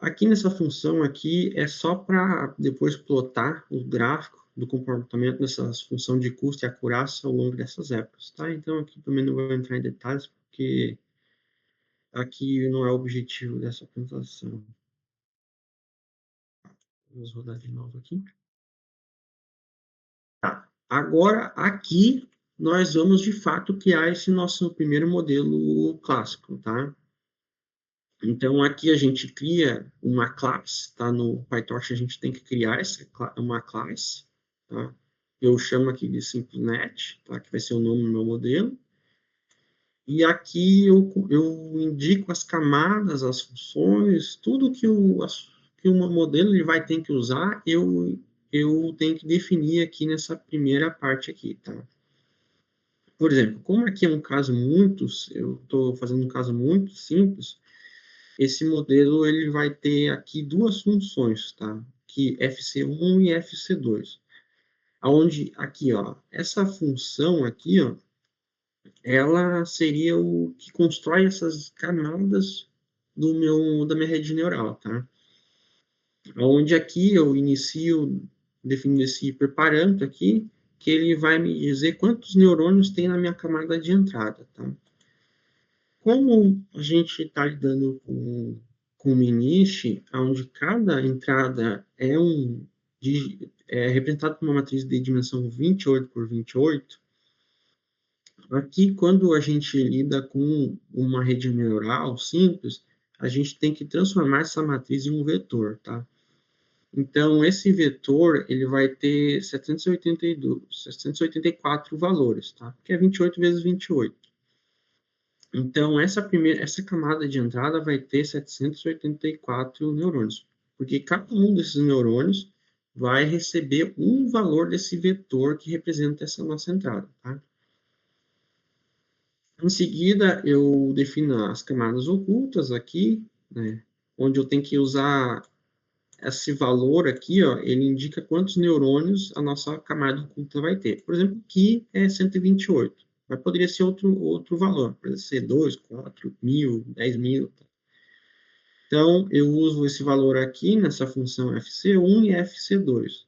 Aqui nessa função aqui é só para depois plotar o gráfico do comportamento dessa função de custo e acurácia ao longo dessas épocas, tá? Então, aqui também não vou entrar em detalhes, porque aqui não é o objetivo dessa apresentação. Vamos rodar de novo aqui. Tá. Agora, aqui, nós vamos, de fato, criar esse nosso primeiro modelo clássico, tá? Então, aqui a gente cria uma classe, tá? No PyTorch a gente tem que criar uma classe, tá? Eu chamo aqui de SimpleNet, tá? Que vai ser o nome do meu modelo. E aqui eu indico as camadas, as funções, tudo que o modelo ele vai ter que usar, eu tenho que definir aqui nessa primeira parte aqui, tá? Por exemplo, como aqui é um caso eu estou fazendo um caso muito simples, esse modelo ele vai ter aqui duas funções, tá? Que FC1 e FC2. Aonde aqui, ó, essa função aqui, ó, ela seria o que constrói essas camadas da minha rede neural, tá? Onde aqui eu inicio definindo esse hiperparâmetro aqui, que ele vai me dizer quantos neurônios tem na minha camada de entrada, tá? Como a gente está lidando com o Minish, onde cada entrada é representada por uma matriz de dimensão 28 por 28, aqui quando a gente lida com uma rede neural simples, a gente tem que transformar essa matriz em um vetor, tá? Então, esse vetor, ele vai ter 784 valores, tá? Que é 28 vezes 28. Então, essa camada de entrada vai ter 784 neurônios, porque cada um desses neurônios vai receber um valor desse vetor que representa essa nossa entrada, tá? Em seguida, eu defino as camadas ocultas aqui, né, onde eu tenho que usar esse valor aqui, ó, ele indica quantos neurônios a nossa camada oculta vai ter. Por exemplo, aqui é 128. Mas poderia ser outro valor, poderia ser 2, 4, 1000, 10.000. Então, eu uso esse valor aqui nessa função FC1 e FC2.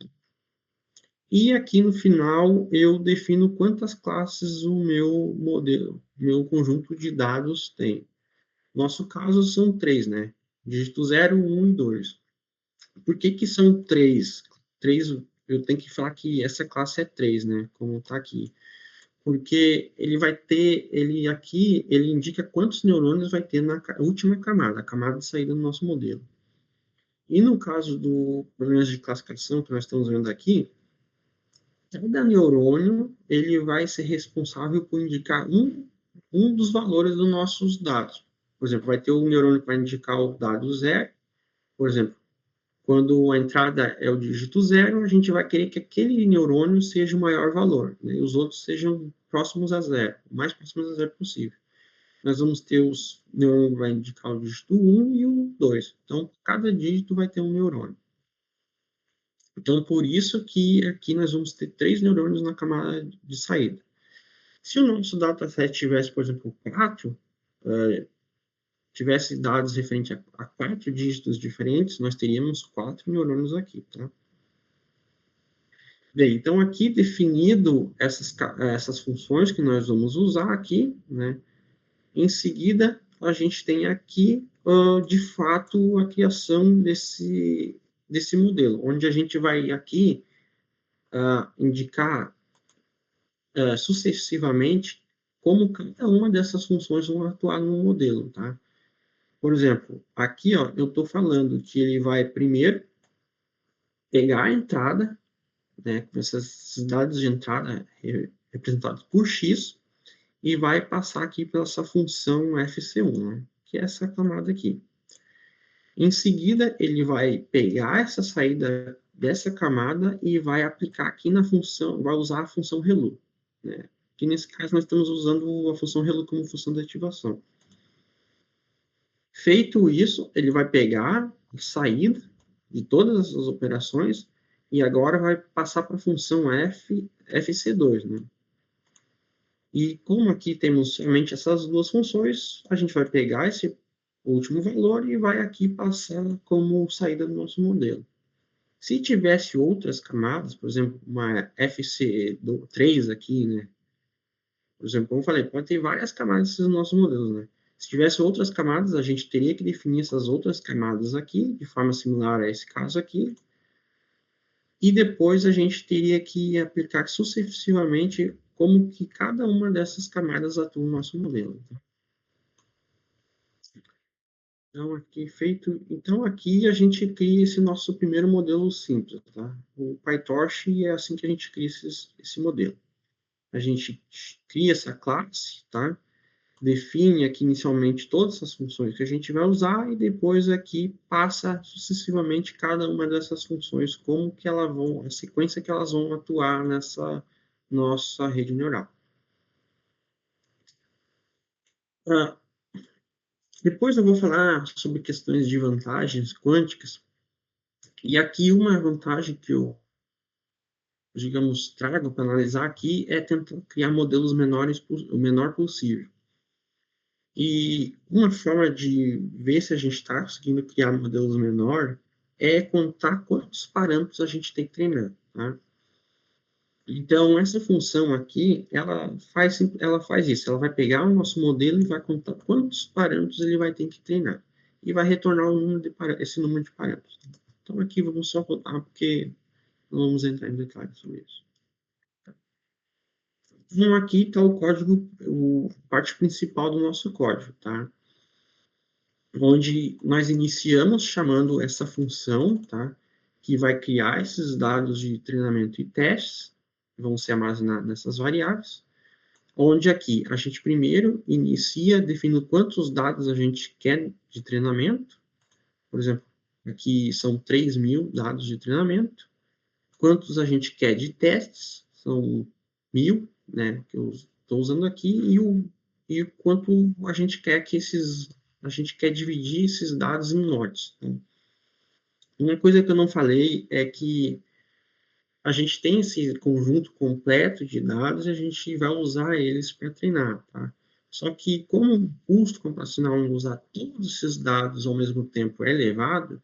E aqui no final, eu defino quantas classes o meu conjunto de dados tem. Nosso caso são 3, né? Dígito 0, 1 e 2. Por que são 3? 3, eu tenho que falar que essa classe é 3, né? Como está aqui. Porque ele indica quantos neurônios vai ter na última camada, a camada de saída do nosso modelo. E no caso do problemas de classificação que nós estamos vendo aqui, cada neurônio ele vai ser responsável por indicar um dos valores dos nossos dados. Por exemplo, vai ter um neurônio que vai indicar o dado 0. Por exemplo, quando a entrada é o dígito 0, a gente vai querer que aquele neurônio seja o maior valor, né? E os outros sejam próximos a 0, o mais próximos a 0 possível. Nós vamos ter os neurônios que vai indicar o dígito 1 e o 2. Então, cada dígito vai ter um neurônio. Então, por isso que aqui nós vamos ter 3 neurônios na camada de saída. Se o nosso dataset tivesse, por exemplo, 4, tivesse dados referentes a 4 dígitos diferentes, nós teríamos 4 neurônios aqui, tá? Bem, então aqui definido essas funções que nós vamos usar aqui, né? Em seguida, a gente tem aqui, de fato, a criação desse modelo, onde a gente vai aqui indicar sucessivamente como cada uma dessas funções vão atuar no modelo, tá? Por exemplo, aqui, ó, eu estou falando que ele vai primeiro pegar a entrada, né, com esses dados de entrada representado por x, e vai passar aqui pela essa função FC1, né, que é essa camada aqui. Em seguida, ele vai pegar essa saída dessa camada e vai aplicar aqui na função, vai usar a função ReLU, né? Que nesse caso nós estamos usando a função ReLU como função de ativação. Feito isso, ele vai pegar a saída de todas essas operações e agora vai passar para a função FC2, né? E como aqui temos somente essas duas funções, a gente vai pegar esse último valor e vai aqui passar como saída do nosso modelo. Se tivesse outras camadas, por exemplo, uma FC3 aqui, né? Por exemplo, como eu falei, pode ter várias camadas nesses nossos modelos, né? Se tivesse outras camadas, a gente teria que definir essas outras camadas aqui, de forma similar a esse caso aqui, e depois a gente teria que aplicar sucessivamente como que cada uma dessas camadas atua no nosso modelo. Então, aqui a gente cria esse nosso primeiro modelo simples, tá? O PyTorch é assim que a gente cria esse modelo. A gente cria essa classe, tá? Define aqui inicialmente todas as funções que a gente vai usar e depois aqui passa sucessivamente cada uma dessas funções, como que elas vão, a sequência que elas vão atuar nessa nossa rede neural. Ah, depois eu vou falar sobre questões de vantagens quânticas. E aqui uma vantagem que eu, digamos, trago para analisar aqui é tentar criar modelos menores, o menor possível. E uma forma de ver se a gente está conseguindo criar modelos menor é contar quantos parâmetros a gente tem que treinar, tá? Então, essa função aqui, ela faz isso. Ela vai pegar o nosso modelo e vai contar quantos parâmetros ele vai ter que treinar. E vai retornar esse número de parâmetros. Então, aqui vamos só rodar, porque não vamos entrar em detalhes sobre isso. Então, aqui está o código, a parte principal do nosso código, tá? Onde nós iniciamos chamando essa função, tá? Que vai criar esses dados de treinamento e testes, que vão ser armazenados nessas variáveis, onde aqui a gente primeiro inicia definindo quantos dados a gente quer de treinamento, por exemplo, aqui são 3.000 dados de treinamento, quantos a gente quer de testes, são 1.000, né, que eu estou usando aqui, e o quanto a gente quer a gente quer dividir esses dados em lotes. Né? Uma coisa que eu não falei é que a gente tem esse conjunto completo de dados e a gente vai usar eles para treinar, tá? Só que como o custo computacional em usar todos esses dados ao mesmo tempo é elevado,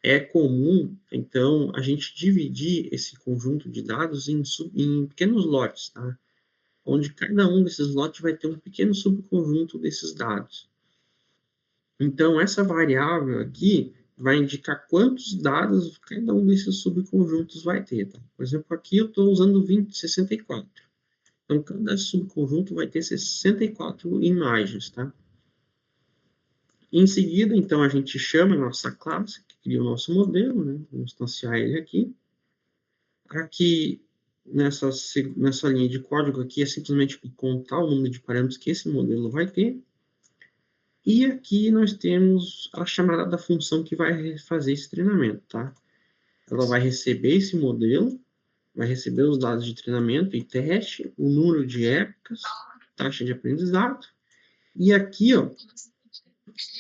é comum, então, a gente dividir esse conjunto de dados em pequenos lotes, tá? Onde cada um desses lotes vai ter um pequeno subconjunto desses dados. Então, essa variável aqui vai indicar quantos dados cada um desses subconjuntos vai ter. Tá? Por exemplo, aqui eu estou usando 64. Então, cada subconjunto vai ter 64 imagens. Tá? Em seguida, então, a gente chama a nossa classe, que cria o nosso modelo, né? Vamos instanciar ele aqui. Aqui, nessa linha de código aqui, é simplesmente contar o número de parâmetros que esse modelo vai ter. E aqui nós temos a chamada da função que vai fazer esse treinamento, tá? Ela vai receber esse modelo, vai receber os dados de treinamento e teste, o número de épocas, taxa de aprendizado. E aqui, ó,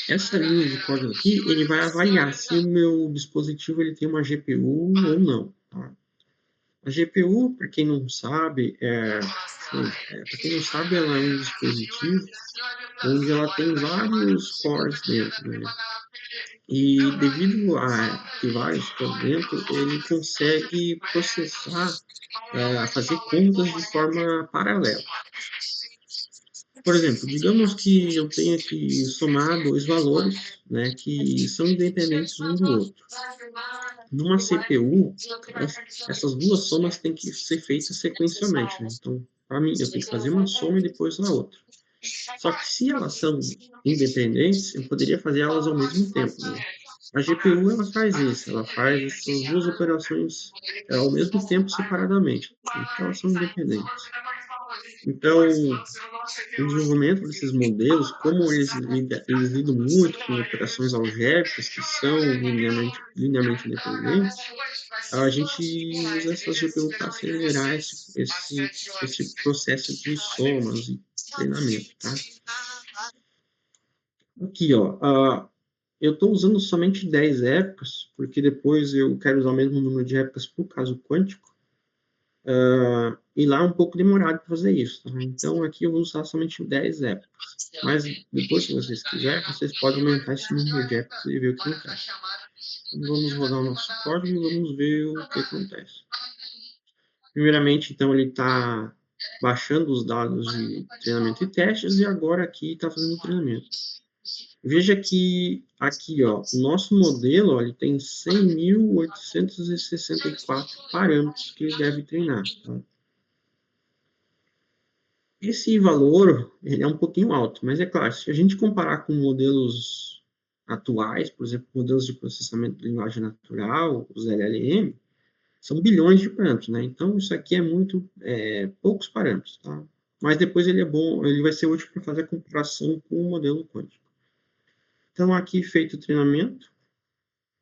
essa linha de código aqui, ele vai avaliar se o meu dispositivo ele tem uma GPU ou não, tá? A GPU, para quem não sabe, ela é um dispositivo onde ela tem vários cores dentro, né? E devido a ter vários cores dentro, ele consegue processar, fazer contas de forma paralela. Por exemplo, digamos que eu tenha que somar dois valores, né, que são independentes um do outro. Numa CPU, essas duas somas têm que ser feitas sequencialmente, né? Então, para mim, eu tenho que fazer uma soma e depois a outra. Só que se elas são independentes, eu poderia fazer elas ao mesmo tempo, né? A GPU, ela faz isso, ela faz essas duas operações ao mesmo tempo, separadamente, porque elas são independentes. Então, o desenvolvimento desses modelos, como eles lidam muito com operações algébricas que são linearmente independentes, a gente usa essas GPU para acelerar esse processo de somas e treinamento, tá? Aqui, ó, eu estou usando somente 10 épocas, porque depois eu quero usar o mesmo número de épocas para o caso quântico, e lá é um pouco demorado para fazer isso, tá? Então, aqui eu vou usar somente 10 épocas. Mas depois, se vocês quiserem, vocês podem aumentar esse número de épocas e ver o que acontece. Então, vamos rodar o nosso código e vamos ver o que acontece. Primeiramente, então, ele está baixando os dados de treinamento e testes, e agora aqui está fazendo o treinamento. Veja que aqui, ó, o nosso modelo, ó, ele tem 100.864 parâmetros que ele deve treinar, tá? Esse valor, ele é um pouquinho alto, mas é claro, se a gente comparar com modelos atuais, por exemplo, modelos de processamento de linguagem natural, os LLM, são bilhões de parâmetros, né? Então, isso aqui é poucos parâmetros, tá? Mas depois ele é bom, ele vai ser útil para fazer a comparação com o modelo quântico. Então, aqui feito o treinamento,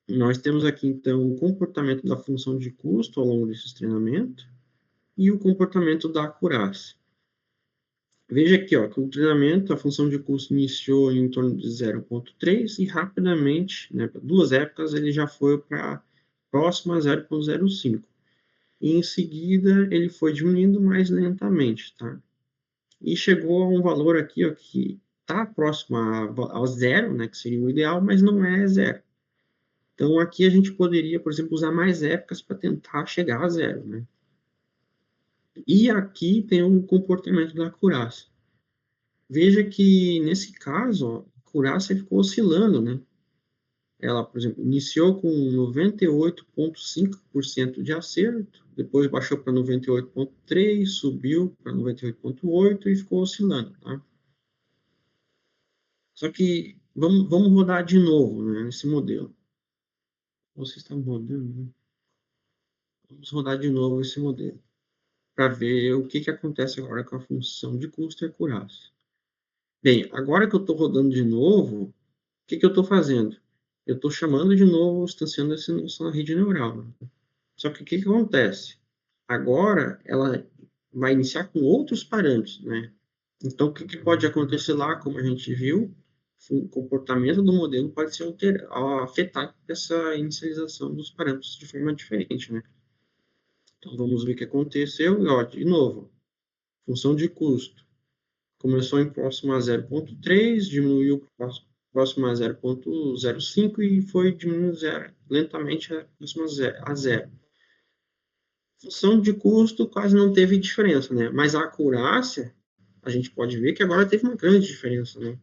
nós temos aqui, então, o comportamento da função de custo ao longo desse treinamento e o comportamento da acurácia. Veja aqui, ó, que o treinamento, a função de custo iniciou em torno de 0,3 e rapidamente, né, para 2 épocas, ele já foi para próximo a 0,05. E em seguida, ele foi diminuindo mais lentamente, tá? E chegou a um valor aqui, ó, que está próximo ao zero, né, que seria o ideal, mas não é zero. Então, aqui a gente poderia, por exemplo, usar mais épocas para tentar chegar a zero, né? E aqui tem o comportamento da acurácia. Veja que, nesse caso, ó, a acurácia ficou oscilando, né? Ela, por exemplo, iniciou com 98,5% de acerto, depois baixou para 98,3%, subiu para 98,8% e ficou oscilando, tá? Só que vamos rodar de novo, né, nesse modelo. Vocês estão rodando, né? Vamos rodar de novo esse modelo, para ver o que acontece agora com a função de custo e acurácia. Bem, agora que eu estou rodando de novo, o que eu estou fazendo? Eu estou chamando de novo, instanciando essa rede neural. Né? Só que o que acontece? Agora ela vai iniciar com outros parâmetros, né? Então, o que pode acontecer lá, como a gente viu, o comportamento do modelo pode ser afetado por essa inicialização dos parâmetros de forma diferente, né? Então, vamos ver o que aconteceu. E, ó, de novo, função de custo. Começou em próximo a 0,3, diminuiu próximo a 0,05 e foi diminuindo lentamente próximo a zero. Função de custo quase não teve diferença, né? Mas a acurácia, a gente pode ver que agora teve uma grande diferença, né?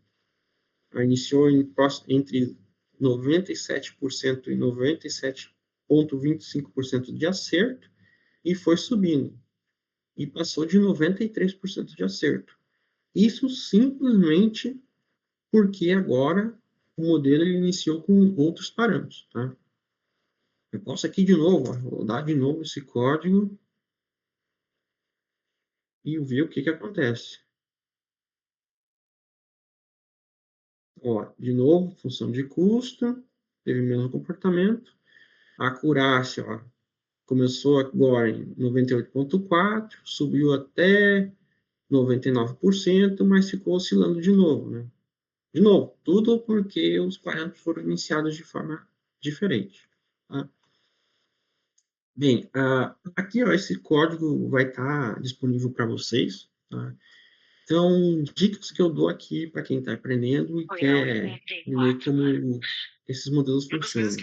Ela iniciou entre 97% e 97,25% de acerto e foi subindo. E passou de 93% de acerto. Isso simplesmente porque agora o modelo ele iniciou com outros parâmetros. Tá? Eu posso aqui de novo, rodar de novo esse código e ver o que acontece. Ó, de novo, função de custo, teve o mesmo comportamento. A acurácia, ó, começou agora em 98,4%, subiu até 99%, mas ficou oscilando de novo, né? De novo, tudo porque os parâmetros foram iniciados de forma diferente. Tá? Bem, aqui ó, esse código vai estar disponível para vocês. Tá? Então, dicas que eu dou aqui para quem está aprendendo e quer entender como esses modelos funcionam.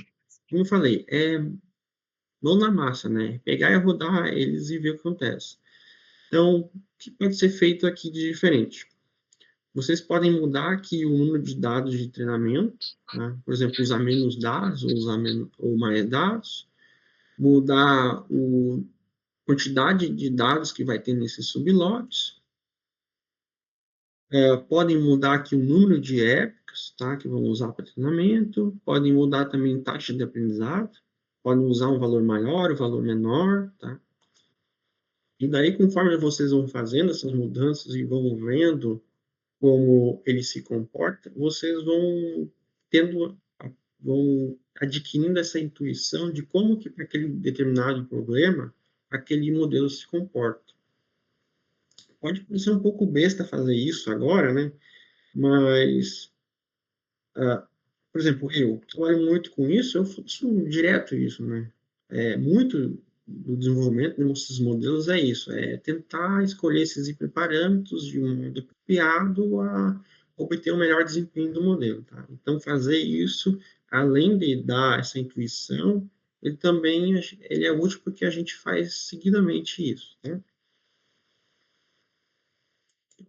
Como eu falei, é mão na massa, né? Pegar e rodar eles e ver o que acontece. Então, o que pode ser feito aqui de diferente? Vocês podem mudar aqui o número de dados de treinamento, né? Por exemplo, usar menos dados ou usar ou mais dados, mudar a quantidade de dados que vai ter nesses sublotes, podem mudar aqui o número de épocas, tá? Que vão usar para treinamento, podem mudar também taxa de aprendizado, podem usar um valor maior, um valor menor, tá? E daí, conforme vocês vão fazendo essas mudanças e vão vendo como ele se comporta, vocês tendo, vão adquirindo essa intuição de como que para aquele determinado problema aquele modelo se comporta. Pode parecer um pouco besta fazer isso agora, né? Mas, por exemplo, eu trabalho muito com isso, eu faço direto isso, né? Muito do desenvolvimento desses modelos é isso, é tentar escolher esses hiperparâmetros de um modo apropriado a obter o melhor desempenho do modelo, tá? Então, fazer isso, além de dar essa intuição, ele é útil porque a gente faz seguidamente isso, né?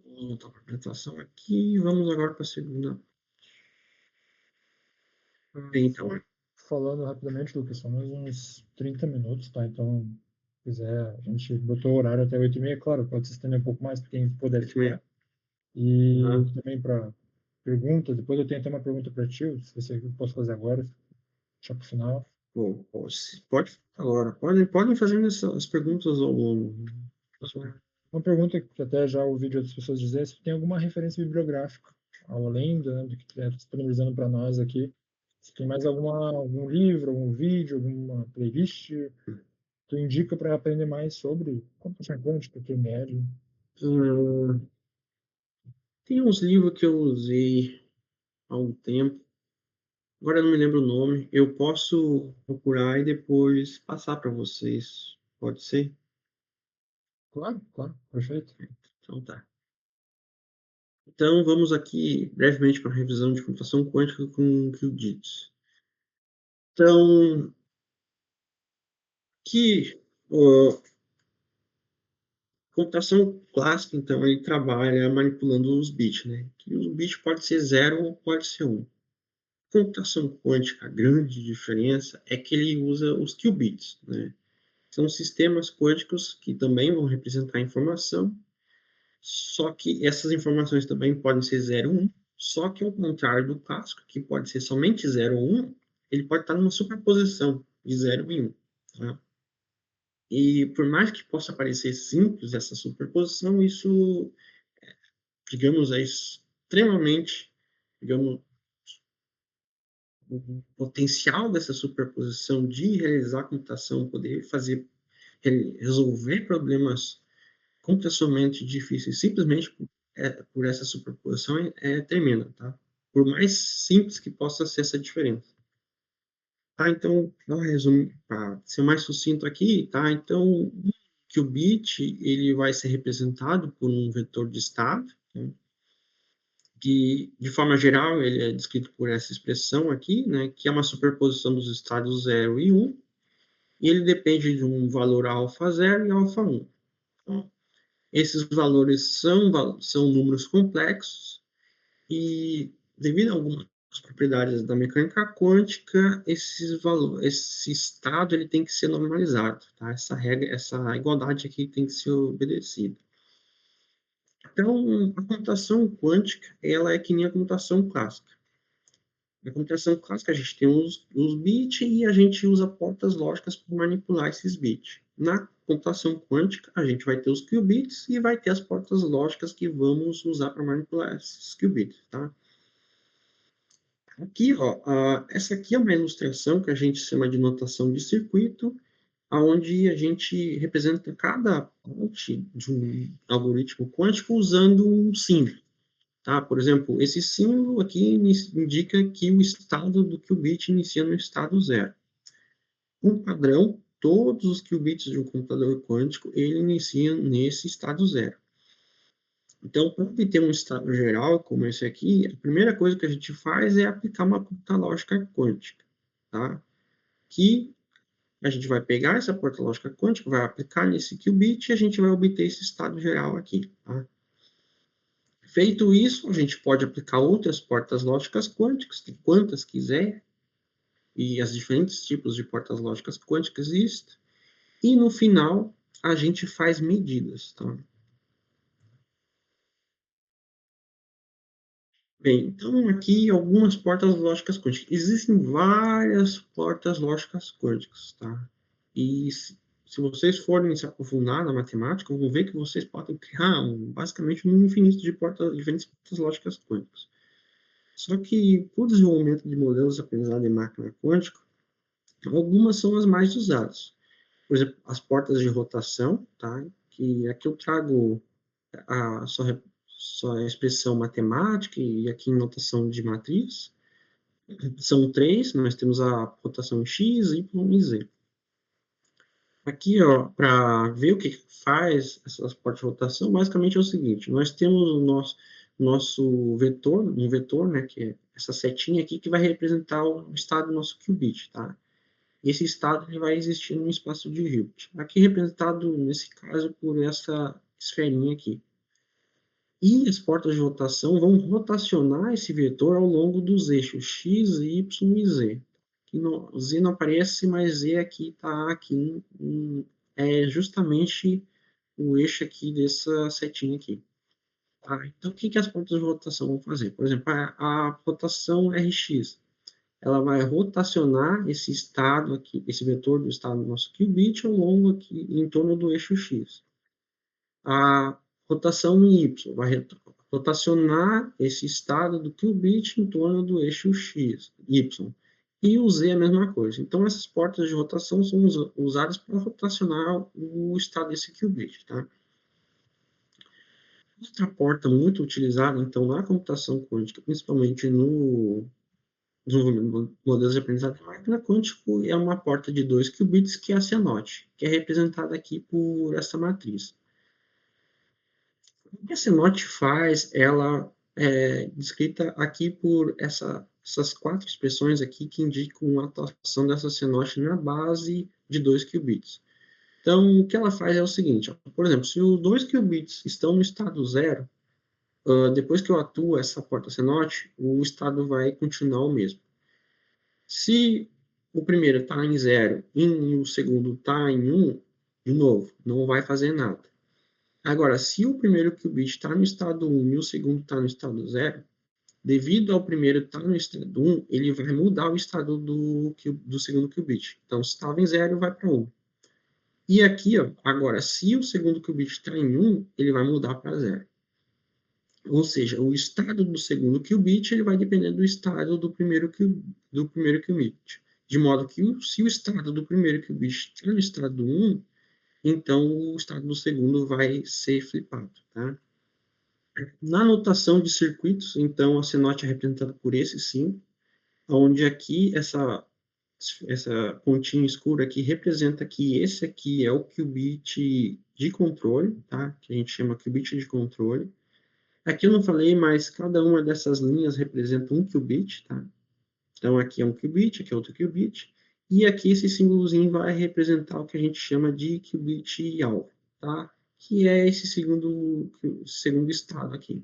Vou voltar para a apresentação aqui, vamos agora para a segunda. Então, Falando rapidamente, Lucas, são mais uns 30 minutos, tá? Então, se quiser, a gente botou o horário até 8h30, claro, pode se estender um pouco mais para quem puder ficar. E também para perguntas, depois eu tenho até uma pergunta para ti, se você posso fazer agora, deixar para o final. Pode agora. Podem fazer as perguntas ao longo. Uma pergunta que até já ouvi de outras pessoas dizer, se tem alguma referência bibliográfica, além do que tu está disponibilizando para nós aqui, se tem mais algum livro, algum vídeo, alguma playlist, tu indica para aprender mais sobre computação quântica, QML? Tem uns livros que eu usei há um tempo, agora eu não me lembro o nome. Eu posso procurar e depois passar para vocês. Pode ser? Claro, claro, perfeito. Então tá. Então vamos aqui brevemente para a revisão de computação quântica com qubits. Então, computação clássica, então, ele trabalha manipulando os bits, né? Que os bits pode ser 0 ou pode ser 1. Computação quântica, a grande diferença é que ele usa os qubits, né? São sistemas quânticos que também vão representar informação, só que essas informações também podem ser 0 ou 1, só que ao contrário do clássico, que pode ser somente 0 ou 1, ele pode estar numa superposição de 0 e 1. Tá? E por mais que possa parecer simples essa superposição, isso, digamos, é extremamente, digamos, o potencial dessa superposição de realizar a computação, poder resolver problemas computacionalmente difíceis simplesmente por essa superposição é tremenda, tá? Por mais simples que possa ser essa diferença. Tá, então, para ser mais sucinto aqui, tá? Então, que o bit ele vai ser representado por um vetor de estado, né? Que, de forma geral, ele é descrito por essa expressão aqui, né? Que é uma superposição dos estados 0 e 1, e ele depende de um valor alfa 0 e alfa 1. Então, esses valores são números complexos e, devido a algumas propriedades da mecânica quântica, esse estado ele tem que ser normalizado, tá? Essa regra, essa igualdade aqui tem que ser obedecida. Então, a computação quântica, ela é que nem a computação clássica. Na computação clássica, a gente tem os bits e a gente usa portas lógicas para manipular esses bits. Na computação quântica, a gente vai ter os qubits e vai ter as portas lógicas que vamos usar para manipular esses qubits, tá? Aqui, ó, essa aqui é uma ilustração que a gente chama de notação de circuito, onde a gente representa cada parte de um algoritmo quântico usando um símbolo. Tá? Por exemplo, esse símbolo aqui indica que o estado do qubit inicia no estado 0. Um padrão, todos os qubits de um computador quântico, ele inicia nesse estado 0. Então, para obter um estado geral como esse aqui, a primeira coisa que a gente faz é aplicar uma porta lógica quântica, tá? Que a gente vai pegar essa porta lógica quântica, vai aplicar nesse qubit e a gente vai obter esse estado geral aqui, tá? Feito isso, a gente pode aplicar outras portas lógicas quânticas, quantas quiser, e as diferentes tipos de portas lógicas quânticas existem, e no final a gente faz medidas, tá? Bem, então aqui algumas portas lógicas quânticas. Existem várias portas lógicas quânticas, tá? E se vocês forem se aprofundar na matemática, vão ver que vocês podem criar basicamente um infinito de diferentes portas lógicas quânticas. Só que, por desenvolvimento de modelos aprendizados em máquina quântica, algumas são as mais usadas. Por exemplo, as portas de rotação, tá? Que aqui eu trago só a expressão matemática e aqui em notação de matriz. São 3, nós temos a rotação x, y e z. Aqui, ó, para ver o que faz essas portas de rotação, basicamente é o seguinte: nós temos o nosso vetor, um vetor, né, que é essa setinha aqui, que vai representar o estado do nosso qubit, tá? Esse estado ele vai existir no espaço de Hilbert. Aqui representado, nesse caso, por essa esferinha aqui. E as portas de rotação vão rotacionar esse vetor ao longo dos eixos x, y e z. Z não aparece, mas Z aqui está aqui, é justamente o eixo aqui dessa setinha aqui. Tá? Então, o que as portas de rotação vão fazer? Por exemplo, a rotação Rx, ela vai rotacionar esse estado aqui, esse vetor do estado do nosso qubit ao longo aqui, em torno do eixo x. A rotação Y vai rotacionar esse estado do qubit em torno do eixo x, y. E o Z é a mesma coisa. Então, essas portas de rotação são usadas para rotacionar o estado desse qubit, tá? Outra porta muito utilizada, então, na computação quântica, principalmente no desenvolvimento de modelos de aprendizado de máquina quântico, é uma porta de 2 qubits, que é a CNOT, que é representada aqui por essa matriz. O que a CNOT faz, ela é descrita aqui por essas 4 expressões aqui que indicam a atuação dessa CNOT na base de 2 qubits. Então, o que ela faz é o seguinte, ó, por exemplo, se os 2 qubits estão no estado zero, depois que eu atuo essa porta CNOT, o estado vai continuar o mesmo. Se o primeiro está em 0 e o segundo está em 1, de novo, não vai fazer nada. Agora, se o primeiro qubit está no estado 1 e o segundo está no estado 0, devido ao primeiro estar no estado 1, ele vai mudar o estado do segundo qubit. Então, se estava em 0, vai para 1. E aqui, ó, agora, se o segundo qubit está em 1, ele vai mudar para 0. Ou seja, o estado do segundo qubit ele vai depender do estado do primeiro qubit. De modo que, se o estado do primeiro qubit está no estado 1, então o estado do segundo vai ser flipado, tá? Na notação de circuitos, então, a CNOT é representada por esse símbolo, onde aqui essa pontinha escura aqui representa que esse aqui é o qubit de controle, tá? Que a gente chama qubit de controle. Aqui eu não falei, mas cada uma dessas linhas representa um qubit, tá? Então, aqui é um qubit, aqui é outro qubit, e aqui esse símbolozinho vai representar o que a gente chama de qubit-alvo, tá? Que é esse segundo estado aqui.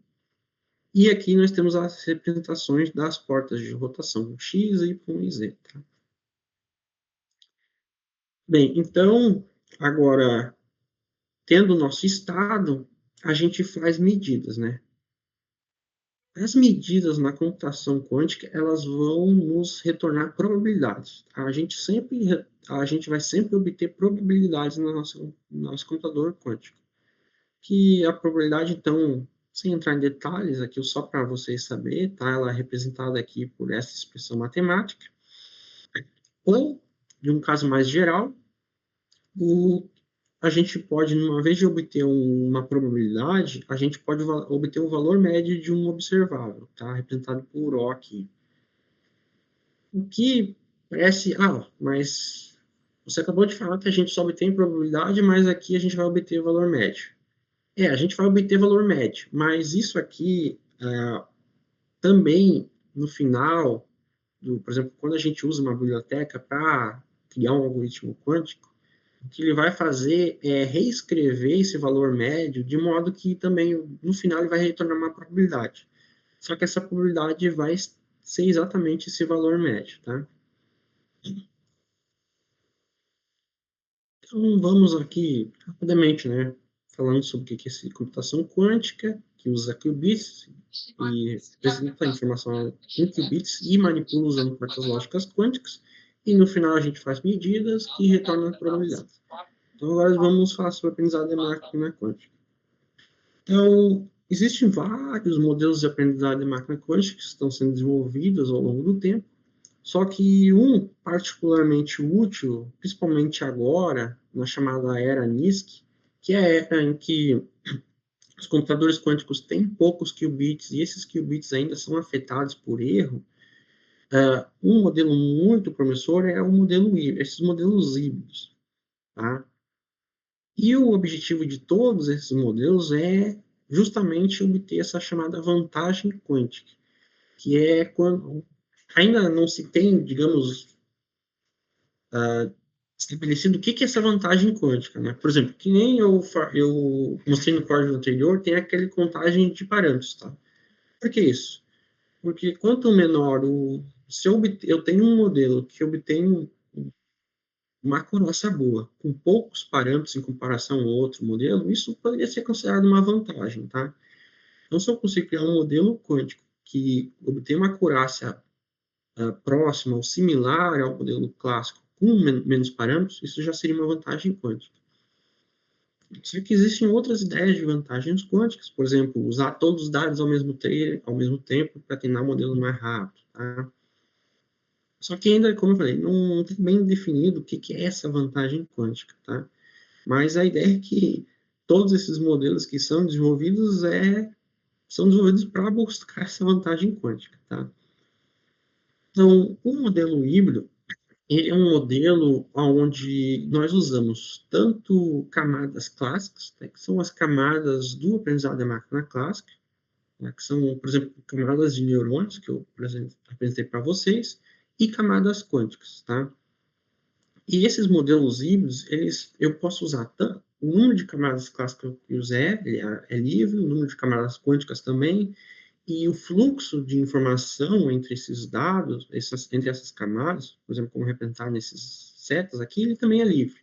E aqui nós temos as representações das portas de rotação x, y e z. Tá? Bem, então, agora, tendo o nosso estado, a gente faz medidas, né? As medidas na computação quântica, elas vão nos retornar probabilidades. A gente vai sempre obter probabilidades no nosso computador quântico. Que a probabilidade, então, sem entrar em detalhes aqui, só para vocês saberem, tá? Ela é representada aqui por essa expressão matemática. Ou, de um caso mais geral, a gente pode, uma vez de obter uma probabilidade, a gente pode obter o valor médio de um observável, tá? Representado por O aqui. O que parece, mas você acabou de falar que a gente só obtém probabilidade, mas aqui a gente vai obter o valor médio. A gente vai obter valor médio, mas isso aqui também, no final, por exemplo, quando a gente usa uma biblioteca para criar um algoritmo quântico, o que ele vai fazer é reescrever esse valor médio de modo que também, no final, ele vai retornar uma probabilidade. Só que essa probabilidade vai ser exatamente esse valor médio, tá? Então, vamos aqui, rapidamente, né? Falando sobre o que é essa computação quântica, que usa qubits e representa a informação em qubits e manipula usando portas lógicas quânticas. E no final a gente faz medidas que retornam probabilidades. Então, agora vamos falar sobre aprendizado de máquina quântica. Então, existem vários modelos de aprendizado de máquina quântica que estão sendo desenvolvidos ao longo do tempo, só que um particularmente útil, principalmente agora, na chamada era NISQ, que é a era em que os computadores quânticos têm poucos qubits e esses qubits ainda são afetados por erro. Um modelo muito promissor é o modelo híbrido, esses modelos híbridos. Tá? E o objetivo de todos esses modelos é justamente obter essa chamada vantagem quântica, que é quando ainda não se tem, digamos, estabelecido o que é essa vantagem quântica. Né? Por exemplo, que nem eu mostrei no código anterior, tem aquele contagem de parâmetros. Tá? Por que isso? Porque quanto menor se eu tenho um modelo que obtém uma acurácia boa, com poucos parâmetros em comparação ao outro modelo, isso poderia ser considerado uma vantagem, tá? Então, se eu consigo criar um modelo quântico que obtém uma acurácia próxima ou similar ao modelo clássico com menos parâmetros, isso já seria uma vantagem quântica. Só que existem outras ideias de vantagens quânticas, por exemplo, usar todos os dados ao mesmo tempo para treinar o modelo mais rápido, tá? Só que ainda, como eu falei, não está bem definido o que é essa vantagem quântica, tá? Mas a ideia é que todos esses modelos que são desenvolvidos são desenvolvidos para buscar essa vantagem quântica, tá? Então, o modelo híbrido, ele é um modelo onde nós usamos tanto camadas clássicas, né, que são as camadas do aprendizado da máquina clássica, né, que são, por exemplo, camadas de neurônios, que eu apresentei para vocês, e camadas quânticas, tá? E esses modelos híbridos, eu posso usar tanto o número de camadas clássicas que eu usar, ele é livre, o número de camadas quânticas também, e o fluxo de informação entre esses dados, entre essas camadas, por exemplo, como representar nesses setas aqui, ele também é livre.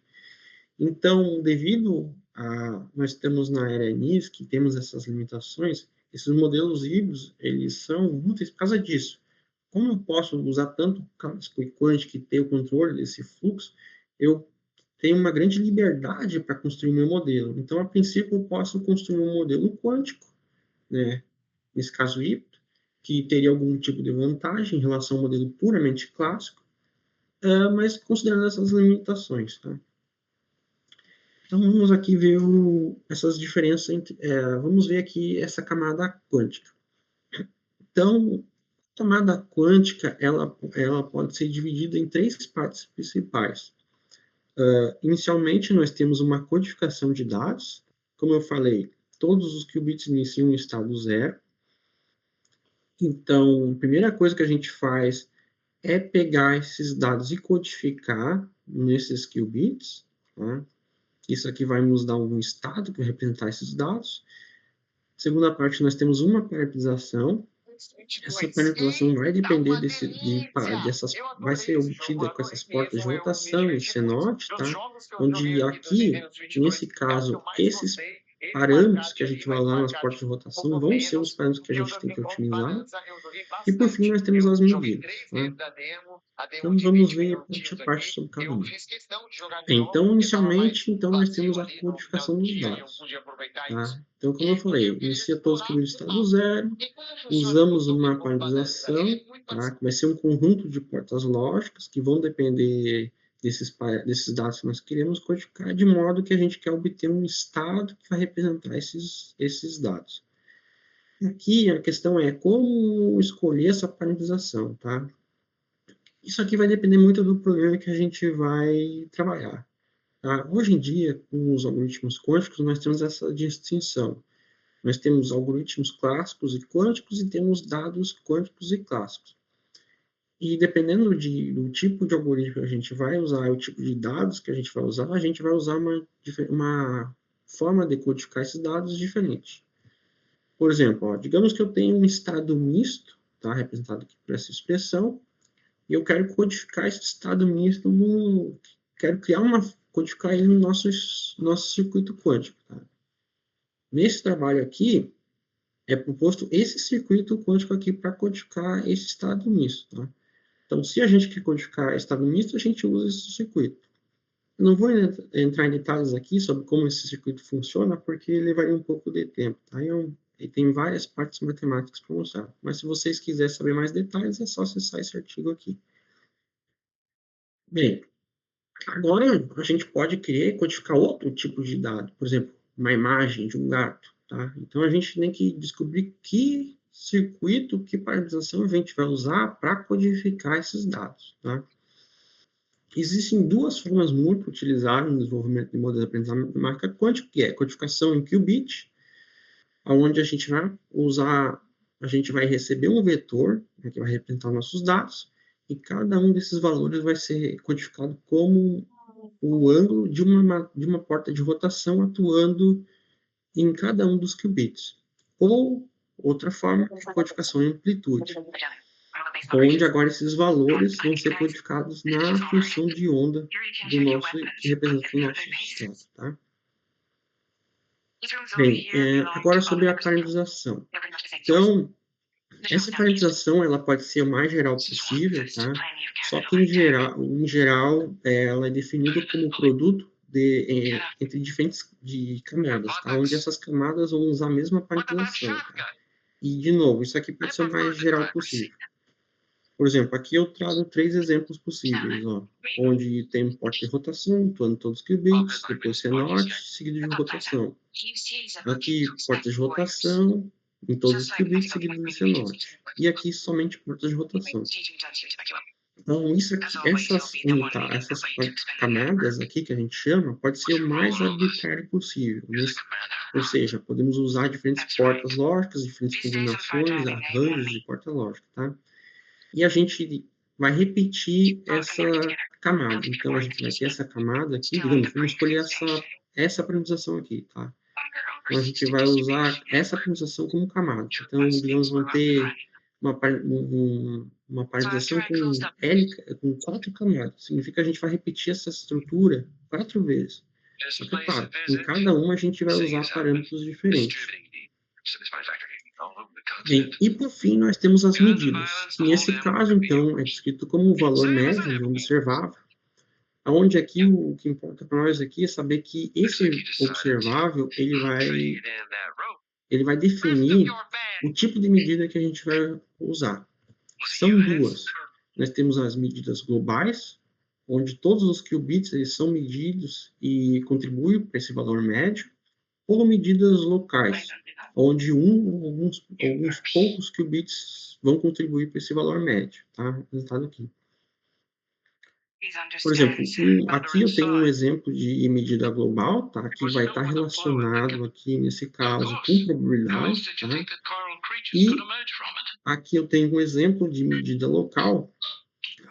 Então, devido a nós estamos na era NIS, que temos essas limitações, esses modelos híbridos, eles são úteis por causa disso. Como eu posso usar tanto clássico e quântico e ter o controle desse fluxo, eu tenho uma grande liberdade para construir o meu modelo. Então, a princípio, eu posso construir um modelo quântico, né, nesse caso híbrido, que teria algum tipo de vantagem em relação ao modelo puramente clássico, mas considerando essas limitações. Tá? Então, vamos aqui ver essas diferenças vamos ver aqui essa camada quântica. Então, a camada quântica, ela pode ser dividida em três partes principais. Inicialmente, nós temos uma codificação de dados. Como eu falei, todos os qubits iniciam em estado zero. Então, a primeira coisa que a gente faz é pegar esses dados e codificar nesses qubits. Tá? Isso aqui vai nos dar um estado que vai representar esses dados. Segunda parte, nós temos uma parametrização. Essa parametrização vai depender vai ser obtida com essas portas de rotação e CNOT, tá? Onde aqui, nesse caso, esses parâmetros que a gente vai usar nas portas de rotação vão ser os parâmetros que a gente tem que otimizar. E por fim, nós temos as medidas. Tá? Então, vamos ver parte a parte sobre cada um. Então, inicialmente, nós temos a codificação dos dados. Tá? Então, como eu falei, inicia todos os qubits estado zero, usamos uma parametrização, tá? Que vai ser um conjunto de portas lógicas que vão depender desses dados que nós queremos codificar, de modo que a gente quer obter um estado que vai representar esses dados. Aqui a questão é como escolher essa parametrização, tá? Isso aqui vai depender muito do programa que a gente vai trabalhar. Tá? Hoje em dia, com os algoritmos quânticos, nós temos essa distinção. Nós temos algoritmos clássicos e quânticos e temos dados quânticos e clássicos. E dependendo do tipo de algoritmo que a gente vai usar, o tipo de dados que a gente vai usar, a gente vai usar uma forma de codificar esses dados diferente. Por exemplo, digamos que eu tenho um estado misto, tá, representado aqui por essa expressão, e eu quero codificar esse estado misto quero codificar ele no nosso circuito quântico. Tá? Nesse trabalho aqui, é proposto esse circuito quântico aqui para codificar esse estado misto. Tá? Então, se a gente quer codificar estado misto, a gente usa esse circuito. Eu não vou entrar em detalhes aqui sobre como esse circuito funciona, porque levaria um pouco de tempo, tá? E tem várias partes matemáticas para mostrar. Mas se vocês quiserem saber mais detalhes, é só acessar esse artigo aqui. Bem, agora a gente pode querer codificar outro tipo de dado, por exemplo, uma imagem de um gato, tá? Então a gente tem que descobrir que circuito, que paralisação a gente vai usar para codificar esses dados, tá? Existem duas formas muito utilizadas no desenvolvimento de modelos de aprendizagem matemática quântica, que é a codificação em qubit, onde a gente vai receber um vetor, né, que vai representar nossos dados, e cada um desses valores vai ser codificado como o ângulo de uma porta de rotação atuando em cada um dos qubits. Ou outra forma de codificação em amplitude, onde agora esses valores vão ser codificados na função de onda que representa o nosso sistema, tá? Bem, agora sobre a paralisação. Então, essa paralisação ela pode ser o mais geral possível, tá? Só que em geral ela é definida como produto entre diferentes camadas, tá? Onde essas camadas vão usar a mesma paralisação, tá? E de novo, isso aqui pode ser o mais geral possível. Por exemplo, aqui eu trago 3 exemplos possíveis, ó, onde tem um porta de rotação, atuando todos os qubits, depois senoide, seguido de rotação. Aqui, portas de rotação, em todos os qubits, seguido de senoide. E aqui, somente portas de rotação. Então, essas camadas aqui, que a gente chama, pode ser o mais arbitrário possível. Ou seja, podemos usar diferentes portas lógicas, diferentes combinações, arranjos de porta lógica, tá? E a gente vai repetir essa camada. Então, a gente vai ter essa camada aqui, digamos, vamos escolher essa parametrização aqui, tá? Então, a gente vai usar essa parametrização como camada. Então, digamos, vamos ter uma parametrização com 4 camadas. Significa que a gente vai repetir essa estrutura 4 vezes. Só que, claro, em cada uma a gente vai usar parâmetros diferentes. Bem, e por fim, nós temos as medidas. Nesse caso, então, é descrito como um valor médio de um observável, onde aqui o que importa para nós aqui é saber que esse observável ele vai definir o tipo de medida que a gente vai usar. São duas. Nós temos as medidas globais, onde todos os qubits eles são medidos e contribuem para esse valor médio, ou medidas locais, onde alguns poucos qubits vão contribuir para esse valor médio, tá? Representado aqui. Por exemplo, aqui eu tenho um exemplo de medida global, tá? Que vai estar relacionado aqui, nesse caso, com probabilidade, tá? E aqui eu tenho um exemplo de medida local,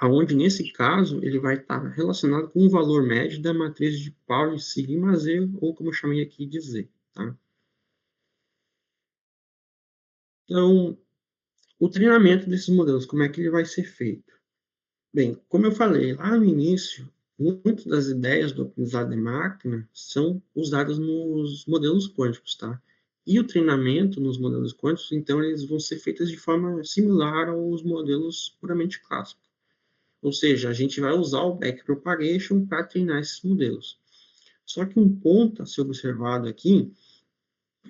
onde, nesse caso, ele vai estar relacionado com o valor médio da matriz de Pauli, sigma Z, ou como eu chamei aqui de Z, tá? Então, o treinamento desses modelos, como é que ele vai ser feito? Bem, como eu falei lá no início, muitas das ideias do aprendizado de máquina são usadas nos modelos quânticos, tá? E o treinamento nos modelos quânticos, então, eles vão ser feitos de forma similar aos modelos puramente clássicos. Ou seja, a gente vai usar o backpropagation para treinar esses modelos. Só que um ponto a ser observado aqui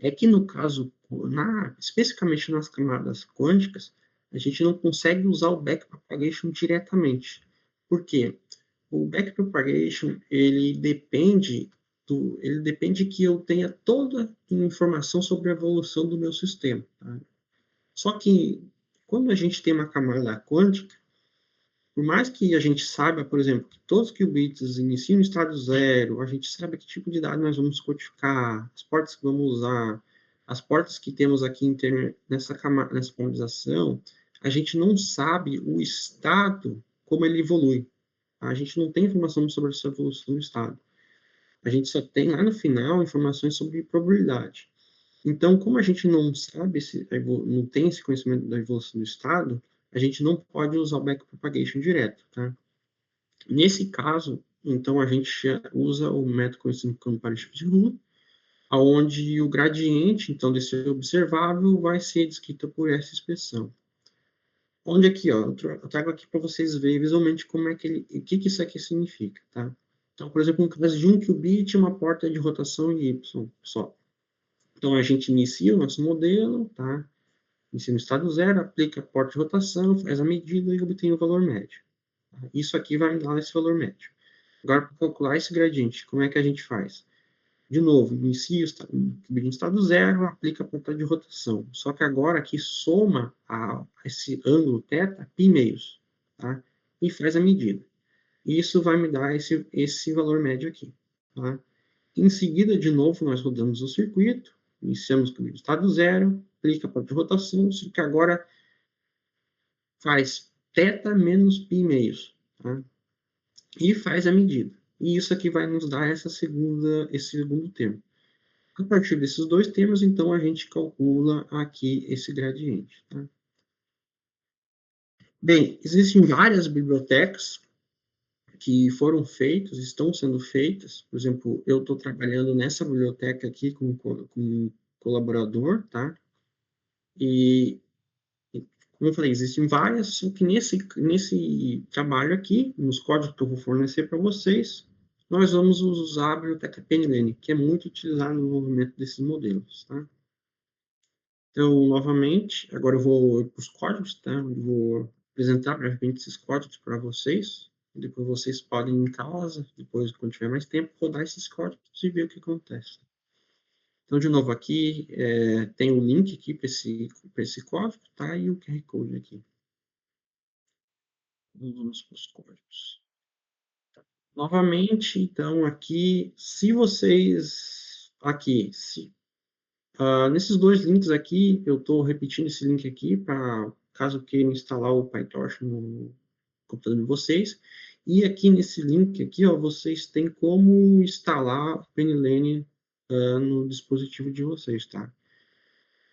é que, no caso, especificamente nas camadas quânticas, a gente não consegue usar o backpropagation diretamente. Por quê? O backpropagation, ele depende que eu tenha toda a informação sobre a evolução do meu sistema. Tá? Só que, quando a gente tem uma camada quântica, por mais que a gente saiba, por exemplo, que todos os qubits iniciam no estado zero, a gente sabe que tipo de dado nós vamos codificar, as portas que vamos usar, as portas que temos aqui nessa polarização, a gente não sabe o estado, como ele evolui. A gente não tem informação sobre essa evolução do estado. A gente só tem lá no final informações sobre probabilidade. Então, como a gente não sabe, não tem esse conhecimento da evolução do estado, a gente não pode usar o backpropagation direto, tá? Nesse caso, então, a gente usa o método conhecido como Paraship Rule, onde o gradiente, então, desse observável vai ser descrito por essa expressão. Onde aqui, ó, eu trago aqui para vocês verem visualmente como é o que isso aqui significa, tá? Então, por exemplo, no caso de um qubit, uma porta de rotação em Y só. Então, a gente inicia o nosso modelo, tá? Inicia no estado zero, aplica a porta de rotação, faz a medida e obtém o valor médio. Isso aqui vai me dar esse valor médio. Agora, para calcular esse gradiente, como é que a gente faz? De novo, inicia o qubit em estado zero, aplica a porta de rotação. Só que agora aqui soma esse ângulo θ π meios, tá? E faz a medida. Isso vai me dar esse valor médio aqui, tá? Em seguida, de novo, nós rodamos o circuito, iniciamos com o estado zero, aplica a porta de rotação, só que agora faz θ menos π meios, tá? E faz a medida. E isso aqui vai nos dar esse segundo termo. A partir desses dois termos, então, a gente calcula aqui esse gradiente, tá? Bem, existem várias bibliotecas que foram feitas, estão sendo feitas. Por exemplo, eu estou trabalhando nessa biblioteca aqui como colaborador, tá? E, como eu falei, existem várias, só que nesse trabalho aqui, nos códigos que eu vou fornecer para vocês, nós vamos usar a biblioteca PNLN, que é muito utilizada no desenvolvimento desses modelos, tá? Então, novamente, agora eu vou para os códigos, tá? Eu vou apresentar brevemente esses códigos para vocês. Depois vocês podem, em casa, depois, quando tiver mais tempo, rodar esses códigos e ver o que acontece. Então, de novo, aqui tem o link aqui para esse código, tá? E o QR Code aqui. Vamos para os códigos. Novamente, então, aqui, se vocês... Aqui, nesses dois links aqui, eu estou repetindo esse link aqui para caso queiram instalar o PyTorch no computador de vocês. E aqui nesse link aqui, ó, vocês têm como instalar o PNLN no dispositivo de vocês, tá?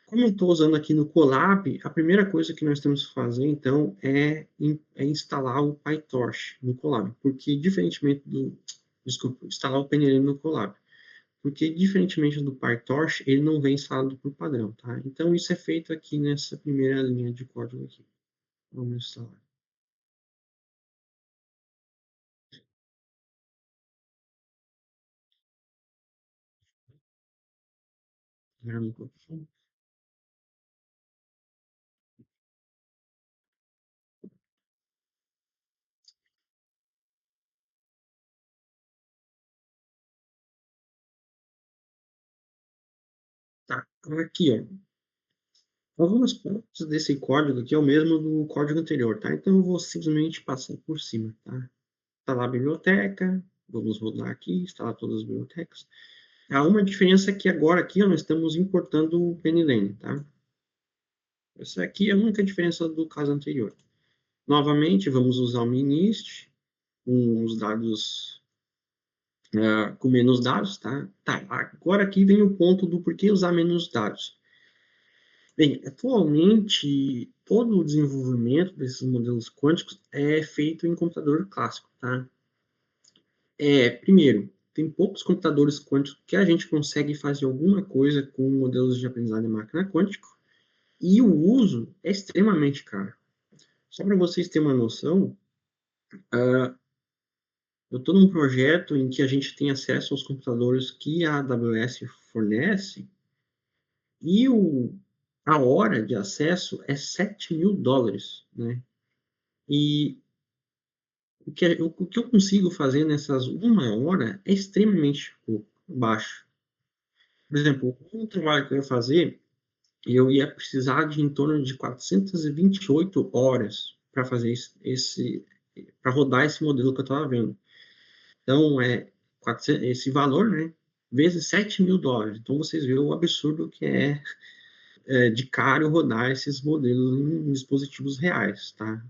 Como eu estou usando aqui no Colab, a primeira coisa que nós temos que fazer, então, é instalar o PyTorch no Colab, porque diferentemente do... Desculpa, instalar o PNLN no Colab. Porque, diferentemente do PyTorch, ele não vem instalado por padrão, tá? Então, isso é feito aqui nessa primeira linha de código aqui. Vamos instalar. Tá, então aqui, ó. Algumas partes desse código aqui é o mesmo do código anterior, tá? Então, eu vou simplesmente passar por cima, tá? Instalar a biblioteca, vamos rodar aqui, instalar todas as bibliotecas. Há uma diferença que agora aqui ó, nós estamos importando o PNLN, tá? Essa aqui é a única diferença do caso anterior. Novamente, vamos usar o MNIST, com os dados, com menos dados, tá? Tá, agora aqui vem o ponto do porquê usar menos dados. Bem, atualmente, todo o desenvolvimento desses modelos quânticos é feito em computador clássico, tá? Primeiro, tem poucos computadores quânticos que a gente consegue fazer alguma coisa com modelos de aprendizado de máquina quântico, e o uso é extremamente caro. Só para vocês terem uma noção, eu estou num projeto em que a gente tem acesso aos computadores que a AWS fornece, e a hora de acesso é $7.000, né? E o que eu consigo fazer nessas uma hora é extremamente baixo. Por exemplo, um trabalho que eu ia fazer, eu ia precisar de em torno de 428 horas para fazer para rodar esse modelo que eu estava vendo. Então, esse valor, né, vezes $7.000. Então, vocês veem o absurdo que é de caro rodar esses modelos em dispositivos reais, tá?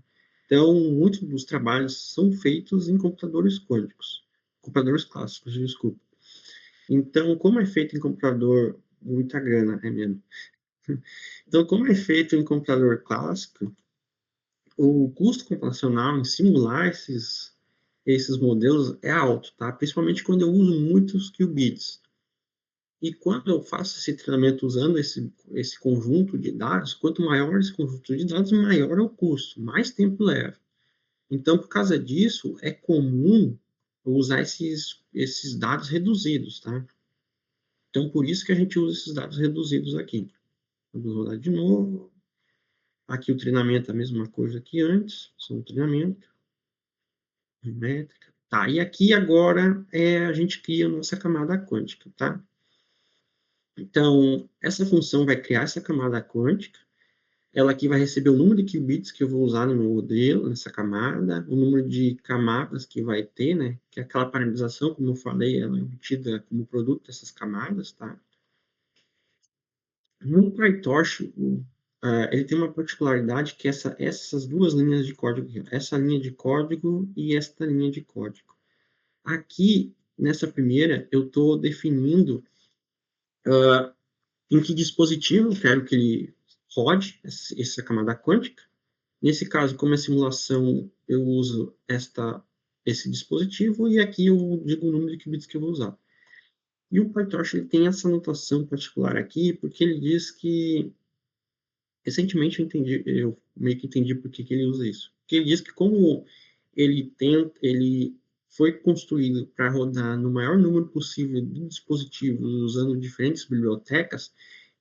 Então, muitos dos trabalhos são feitos em computadores quânticos, computadores clássicos, desculpa. Então, como é feito em computador, muita grana, é mesmo. Então, como é feito em computador clássico, o custo computacional em simular esses modelos é alto, tá? Principalmente quando eu uso muitos qubits. E quando eu faço esse treinamento usando esse conjunto de dados, quanto maior esse conjunto de dados, maior é o custo, mais tempo leva. Então, por causa disso, é comum usar esses dados reduzidos, tá? Então, por isso que a gente usa esses dados reduzidos aqui. Vamos rodar de novo. Aqui o treinamento é a mesma coisa que antes, só um treinamento. Métrica. Tá, e aqui agora a gente cria a nossa camada quântica, tá? Então, essa função vai criar essa camada quântica. Ela aqui vai receber o número de qubits que eu vou usar no meu modelo, nessa camada, o número de camadas que vai ter, né? Que é aquela paralelização, como eu falei, ela é obtida como produto dessas camadas, tá? No PyTorch, ele tem uma particularidade que essas duas linhas de código aqui, essa linha de código e esta linha de código. Aqui, nessa primeira, eu estou definindo em que dispositivo eu quero que ele rode essa camada quântica. Nesse caso, como é simulação, eu uso esse dispositivo e aqui eu digo o número de qubits que eu vou usar. E o PyTorch ele tem essa notação particular aqui, porque ele diz que recentemente eu meio que entendi por que ele usa isso. Porque ele diz que como ele foi construído para rodar no maior número possível de dispositivos usando diferentes bibliotecas,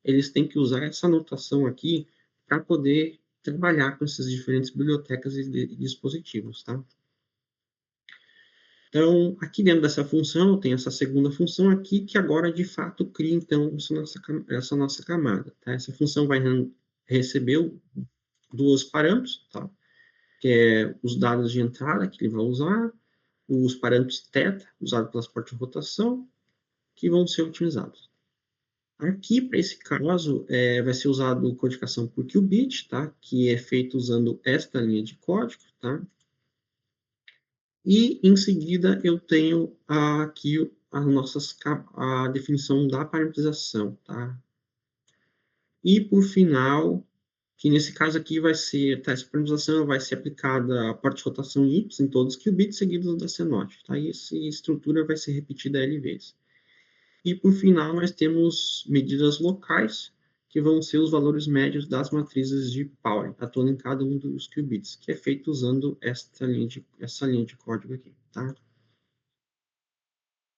eles têm que usar essa notação aqui para poder trabalhar com essas diferentes bibliotecas e dispositivos, tá? Então, aqui dentro dessa função, tem essa segunda função aqui, que agora, de fato, cria, então, essa nossa camada. Tá? Essa função vai receber duas parâmetros, tá? Que é os dados de entrada que ele vai usar, os parâmetros θ, usados pelas portas de rotação, que vão ser utilizados. Aqui, para esse caso, vai ser usado codificação por qubit, tá? Que é feito usando esta linha de código, tá? E, em seguida, eu tenho aqui a definição da parametrização, tá? E, por final, que nesse caso aqui vai ser, tá, essa parametrização vai ser aplicada a porta de rotação Y em todos os qubits seguidos da CNOT, tá? E essa estrutura vai ser repetida L vezes. E, por final, nós temos medidas locais, que vão ser os valores médios das matrizes de Power, atuando em cada um dos qubits, que é feito usando essa linha de código aqui, tá?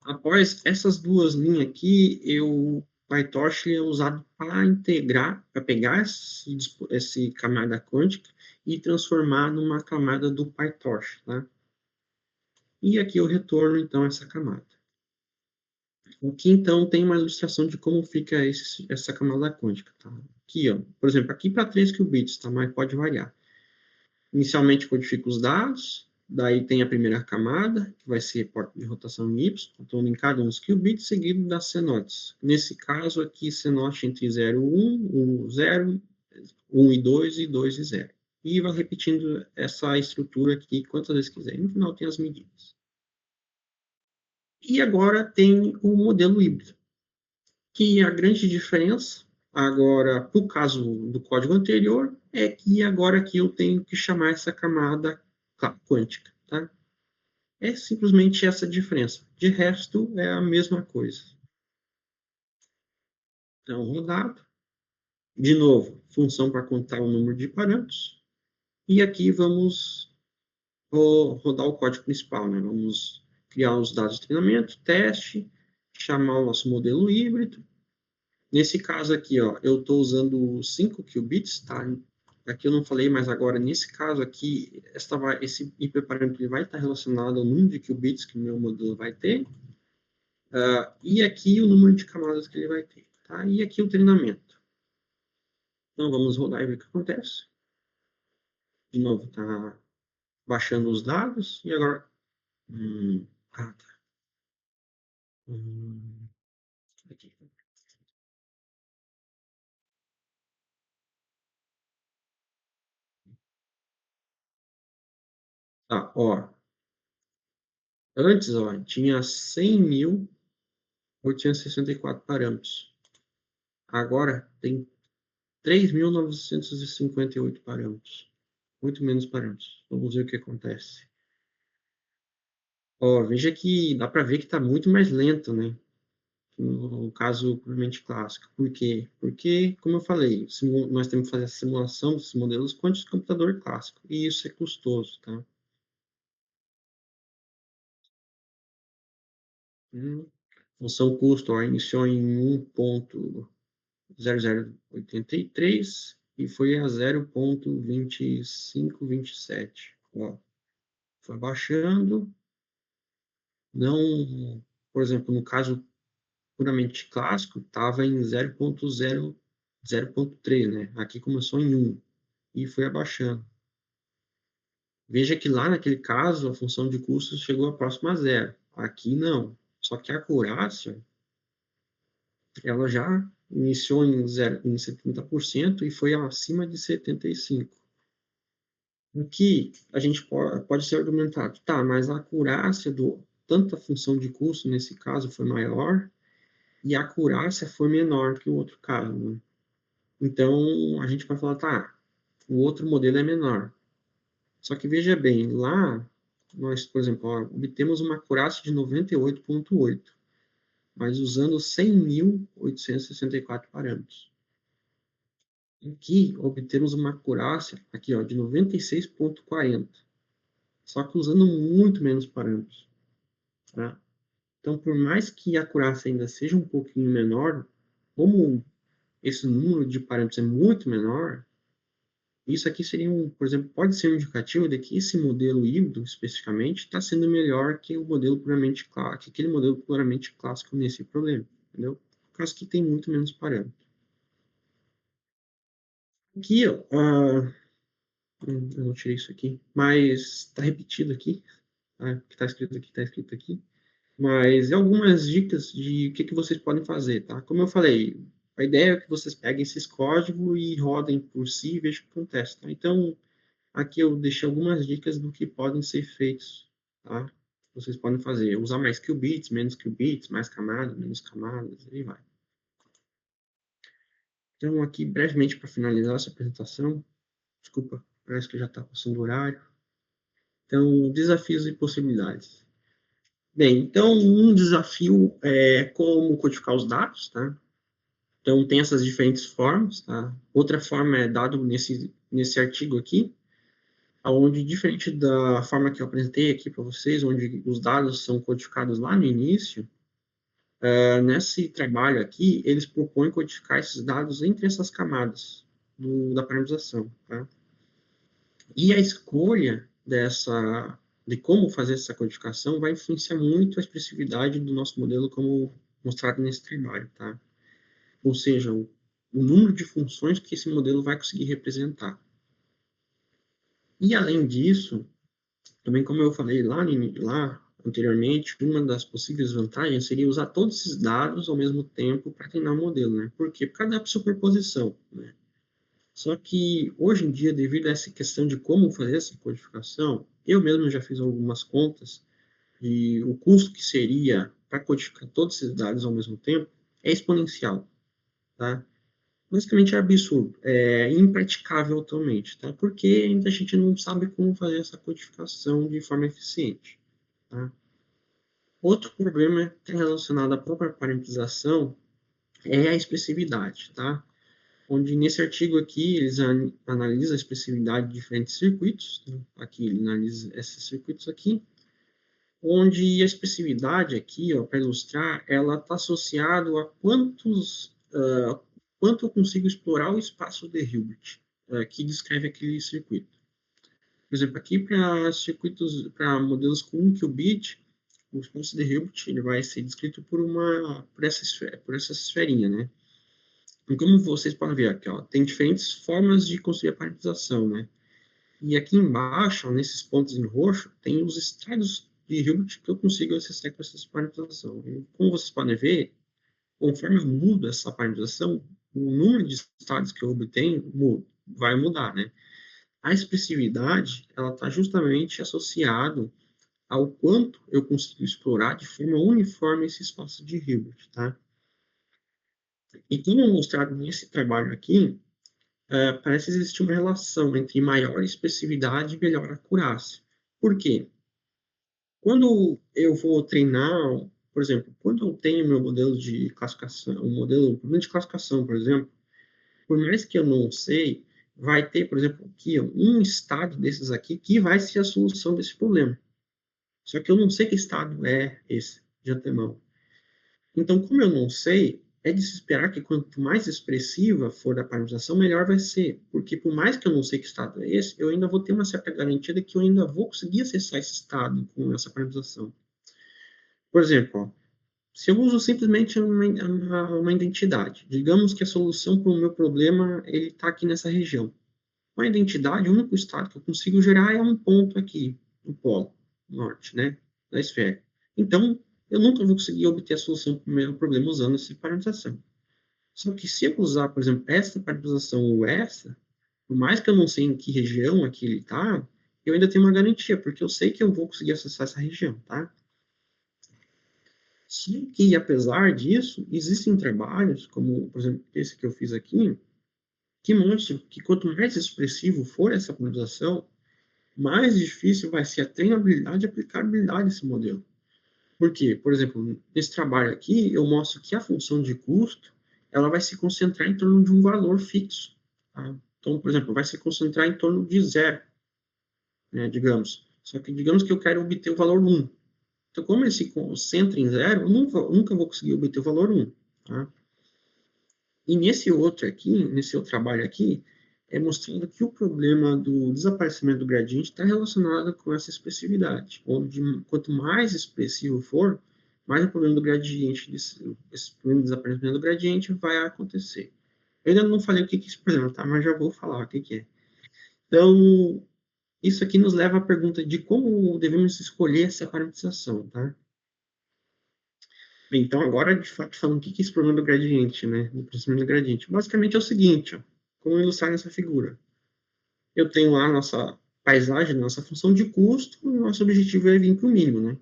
Após essas duas linhas aqui, o PyTorch é usado para integrar, para pegar esse camada quântica e transformar numa camada do PyTorch, tá? E aqui eu retorno, então, essa camada. Aqui, então, tem uma ilustração de como fica essa camada quântica, tá? Aqui, ó, por exemplo, aqui para 3 qubits, tá? Mas pode variar. Inicialmente, codifica os dados, daí tem a primeira camada, que vai ser porta de rotação Y, então em cada um dos qubits, seguido das CNOTs. Nesse caso aqui, CNOT entre 0 e 1, 1, 0, 1 e 2, e 2 e 0. E vai repetindo essa estrutura aqui quantas vezes quiser. E no final tem as medidas. E agora tem o modelo híbrido, que a grande diferença, agora, para o caso do código anterior, é que agora aqui eu tenho que chamar essa camada quântica, tá? É simplesmente essa diferença. De resto, é a mesma coisa. Então, rodado. De novo, função para contar o número de parâmetros. E aqui vamos rodar o código principal, né? Vamos criar os dados de treinamento, teste, chamar o nosso modelo híbrido. Nesse caso aqui, ó, eu estou usando 5 qubits, tá? Aqui eu não falei, mas agora, nesse caso aqui, esse hiperparâmetro vai estar relacionado ao número de qubits que o meu modelo vai ter. E aqui o número de camadas que ele vai ter, tá? E aqui o treinamento. Então, vamos rodar e ver o que acontece. De novo, tá baixando os dados. E agora... tá. Aqui. Tá, ó. Antes, ó, tinha 100.864 parâmetros. Agora tem 3.958 parâmetros. Muito menos parâmetros. Vamos ver o que acontece. Ó, veja que dá para ver que está muito mais lento, né? No caso puramente clássico. Por quê? Porque, como eu falei, nós temos que fazer a simulação desses modelos quânticos no computador clássico. E isso é custoso, tá? Função custo, ó, iniciou em 1.0083 e foi a 0.2527. Ó, foi baixando. Não, por exemplo, no caso puramente clássico, estava em 0.3, né? Aqui começou em 1 e foi abaixando. Veja que lá naquele caso a função de custos chegou a próximo a zero. Aqui não. Só que a acurácia ela já iniciou em 70% e foi acima de 75%. O que a gente pode ser argumentado, tá, mas a acurácia tanto a função de custo nesse caso foi maior e a acurácia foi menor que o outro caso, né? Então, a gente pode falar, tá, o outro modelo é menor. Só que veja bem, lá, nós, por exemplo, ó, obtemos uma acurácia de 98,8, mas usando 100.864 parâmetros. Aqui, obtemos uma acurácia aqui, ó, de 96,40, só que usando muito menos parâmetros. Tá? Então, por mais que a acurácia ainda seja um pouquinho menor, como esse número de parâmetros é muito menor, isso aqui seria, por exemplo, pode ser um indicativo de que esse modelo híbrido, especificamente, está sendo melhor que o modelo puramente clássico, aquele modelo puramente clássico nesse problema, entendeu? Por causa que tem muito menos parâmetros. Aqui, ó, eu não tirei isso aqui, mas está repetido aqui, tá? Que está escrito aqui, está escrito aqui. Mas é algumas dicas de o que vocês podem fazer, tá? Como eu falei, a ideia é que vocês peguem esses códigos e rodem por si e vejam o que acontece, tá? Então, aqui eu deixei algumas dicas do que podem ser feitos, tá? Vocês podem fazer, usar mais qubits, menos qubits, mais camadas, menos camadas, e vai. Então, aqui, brevemente, para finalizar essa apresentação, desculpa, parece que já está passando o horário. Então, desafios e possibilidades. Bem, então, um desafio é como codificar os dados, tá? Então, tem essas diferentes formas, tá? Outra forma é dado nesse artigo aqui, onde, diferente da forma que eu apresentei aqui para vocês, onde os dados são codificados lá no início, nesse trabalho aqui, eles propõem codificar esses dados entre essas camadas da parametrização, tá? E a escolha de como fazer essa codificação vai influenciar muito a expressividade do nosso modelo, como mostrado nesse trabalho, tá? Ou seja, o número de funções que esse modelo vai conseguir representar. E, além disso, também como eu falei lá anteriormente, uma das possíveis vantagens seria usar todos esses dados ao mesmo tempo para treinar o modelo, né? Por quê? Por causa da superposição, né? Só que, hoje em dia, devido a essa questão de como fazer essa codificação, eu mesmo já fiz algumas contas e o custo que seria para codificar todos esses dados ao mesmo tempo é exponencial, tá? Basicamente é absurdo, é impraticável atualmente, tá? Porque ainda a gente não sabe como fazer essa codificação de forma eficiente, tá? Outro problema que é relacionado à própria parametrização é a expressividade, tá? Onde nesse artigo aqui eles analisam a expressividade de diferentes circuitos, né? Aqui ele analisa esses circuitos aqui, onde a expressividade aqui, para ilustrar, ela está associada a quanto eu consigo explorar o espaço de Hilbert, que descreve aquele circuito. Por exemplo, aqui para modelos com 1 qubit, o espaço de Hilbert ele vai ser descrito por essa esferinha, né? E como vocês podem ver aqui, ó, tem diferentes formas de construir a parametrização, né? E aqui embaixo, ó, nesses pontos em roxo, tem os estados de Hilbert que eu consigo acessar com essa parametrização. E como vocês podem ver, conforme eu mudo essa parametrização, o número de estados que eu obtenho vai mudar, né? A expressividade, ela está justamente associado ao quanto eu consigo explorar de forma uniforme esse espaço de Hilbert, tá? E como mostrado nesse trabalho aqui, parece existir uma relação entre maior expressividade e melhor acurácia. Por quê? Quando eu vou treinar, por exemplo, quando eu tenho meu modelo de classificação, um modelo de classificação, por exemplo, por mais que eu não sei, vai ter, por exemplo, aqui um estado desses aqui que vai ser a solução desse problema. Só que eu não sei que estado é esse de antemão. Então, como eu não sei, é de se esperar que quanto mais expressiva for a parametrização, melhor vai ser. Porque por mais que eu não sei que estado é esse, eu ainda vou ter uma certa garantia de que eu ainda vou conseguir acessar esse estado com essa parametrização. Por exemplo, ó, se eu uso simplesmente uma identidade, digamos que a solução para o meu problema ele está aqui nessa região. Com a identidade, o único estado que eu consigo gerar é um ponto aqui, no polo norte, né, da esfera. Então, eu nunca vou conseguir obter a solução para o meu problema usando essa parametrização. Só que se eu usar, por exemplo, essa parametrização ou essa, por mais que eu não sei em que região aqui ele está, eu ainda tenho uma garantia, porque eu sei que eu vou conseguir acessar essa região, tá? Só que, apesar disso, existem trabalhos, como, por exemplo, esse que eu fiz aqui, que mostram que quanto mais expressivo for essa parametrização, mais difícil vai ser a treinabilidade e aplicabilidade desse modelo. Por quê? Por exemplo, nesse trabalho aqui, eu mostro que a função de custo ela vai se concentrar em torno de um valor fixo. Tá? Então, por exemplo, vai se concentrar em torno de zero, né, digamos. Só que digamos que eu quero obter o valor 1. Então, como ele se concentra em zero, eu nunca vou conseguir obter o valor 1. Tá? E nesse outro aqui, nesse outro trabalho aqui, é mostrando que o problema do desaparecimento do gradiente está relacionado com essa expressividade, onde quanto mais expressivo for, mais o problema do gradiente, esse problema de desaparecimento do gradiente vai acontecer. Eu ainda não falei o que é esse problema, tá? Mas já vou falar o que é. Então, isso aqui nos leva à pergunta de como devemos escolher essa parametrização, tá? Então, agora, de fato, falando o que é esse problema do gradiente, né? Do processamento do gradiente. Basicamente é o seguinte, ó, como ilustrar nessa figura. Eu tenho lá a nossa paisagem, nossa função de custo, e o nosso objetivo é vir para o mínimo, né?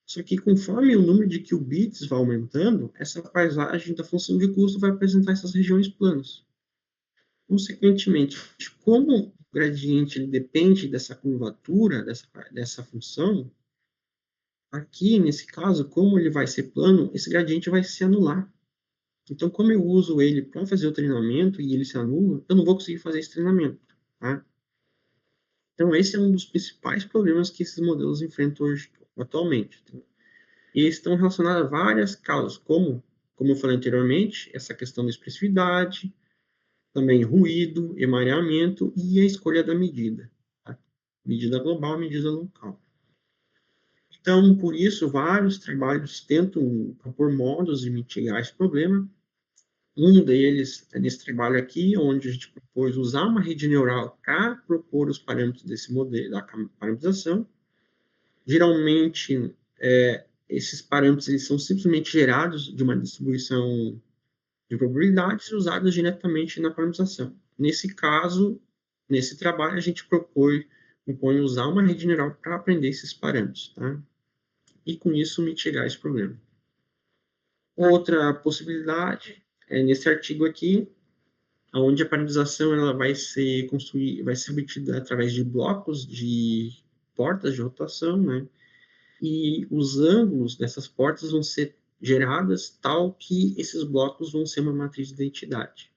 Só que conforme o número de qubits vai aumentando, essa paisagem da função de custo vai apresentar essas regiões planas. Consequentemente, como o gradiente ele depende dessa curvatura, dessa função, aqui, nesse caso, como ele vai ser plano, esse gradiente vai se anular. Então, como eu uso ele para fazer o treinamento e ele se anula, eu não vou conseguir fazer esse treinamento. Tá? Então, esse é um dos principais problemas que esses modelos enfrentam hoje, atualmente. Tá? E eles estão relacionados a várias causas, como eu falei anteriormente, essa questão da expressividade, também ruído, emaranhamento e a escolha da medida. Tá? Medida global, medida local. Então, por isso, vários trabalhos tentam propor modos de mitigar esse problema. Um deles é nesse trabalho aqui, onde a gente propôs usar uma rede neural para propor os parâmetros desse modelo, da parametrização. Geralmente, esses parâmetros eles são simplesmente gerados de uma distribuição de probabilidades e usados diretamente na parametrização. Nesse caso, nesse trabalho, a gente propõe usar uma rede neural para aprender esses parâmetros, tá? E com isso mitigar esse problema. Outra possibilidade é nesse artigo aqui, onde a parametrização ela vai ser obtida através de blocos de portas de rotação, né? E os ângulos dessas portas vão ser geradas tal que esses blocos vão ser uma matriz de identidade.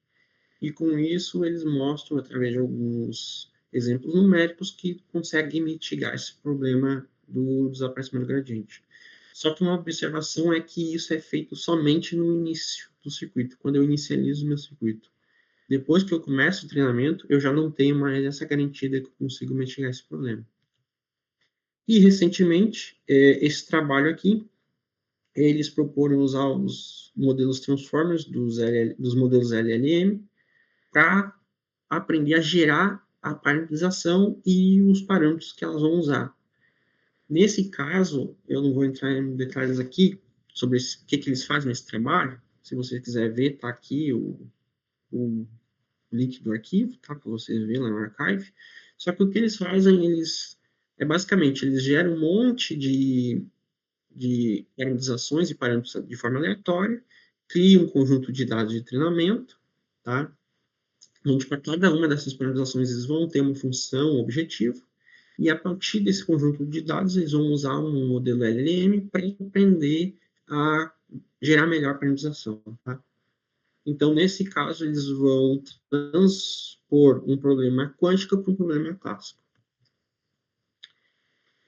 E com isso eles mostram através de alguns exemplos numéricos que conseguem mitigar esse problema do desaparecimento gradiente. Só que uma observação é que isso é feito somente no início do circuito, quando eu inicializo o meu circuito. Depois que eu começo o treinamento, eu já não tenho mais essa garantia de que eu consigo mitigar esse problema. E, recentemente, esse trabalho aqui, eles proporam usar os modelos Transformers dos modelos LLM para aprender a gerar a parametrização e os parâmetros que elas vão usar. Nesse caso, eu não vou entrar em detalhes aqui sobre o que eles fazem nesse trabalho. Se você quiser ver, está aqui o link do arquivo, tá? Para você ver lá no archive. Só que o que eles fazem, basicamente, eles geram um monte de parametrizações e parâmetros de forma aleatória, criam um conjunto de dados de treinamento, tá? Onde para cada uma dessas parametrizações eles vão ter uma função, um objetivo, e a partir desse conjunto de dados eles vão usar um modelo LLM para aprender a gerar melhor parametrização, tá? Então, nesse caso, eles vão transpor um problema quântico para um problema clássico.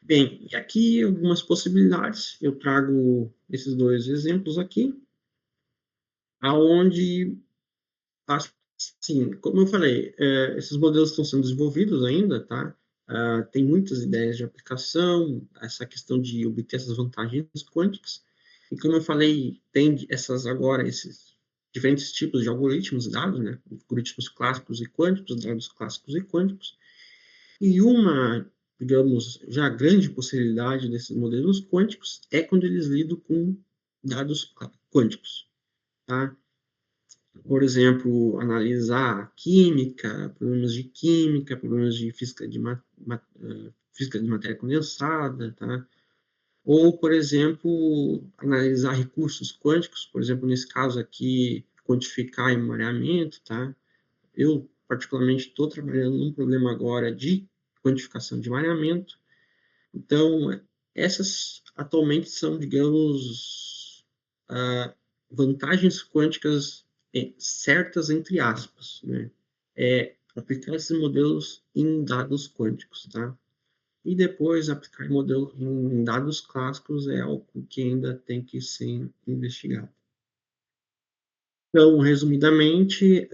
Bem, e aqui algumas possibilidades. Eu trago esses dois exemplos aqui, aonde, assim, como eu falei, esses modelos estão sendo desenvolvidos ainda, tá? Tem muitas ideias de aplicação, essa questão de obter essas vantagens quânticas. E como eu falei, tem esses diferentes tipos de algoritmos dados, né? Algoritmos clássicos e quânticos, dados clássicos e quânticos. E uma, digamos, já grande possibilidade desses modelos quânticos é quando eles lidam com dados quânticos, tá? Por exemplo, analisar química, problemas de física física de matéria condensada, tá? Ou, por exemplo, analisar recursos quânticos, por exemplo, nesse caso aqui, quantificar embarreamento, tá? Eu, particularmente, estou trabalhando num problema agora de quantificação de mareamento. Então, essas atualmente são, digamos, vantagens quânticas certas, entre aspas, né? Aplicar esses modelos em dados quânticos, tá? E depois aplicar modelo em dados clássicos é algo que ainda tem que ser investigado. Então, resumidamente,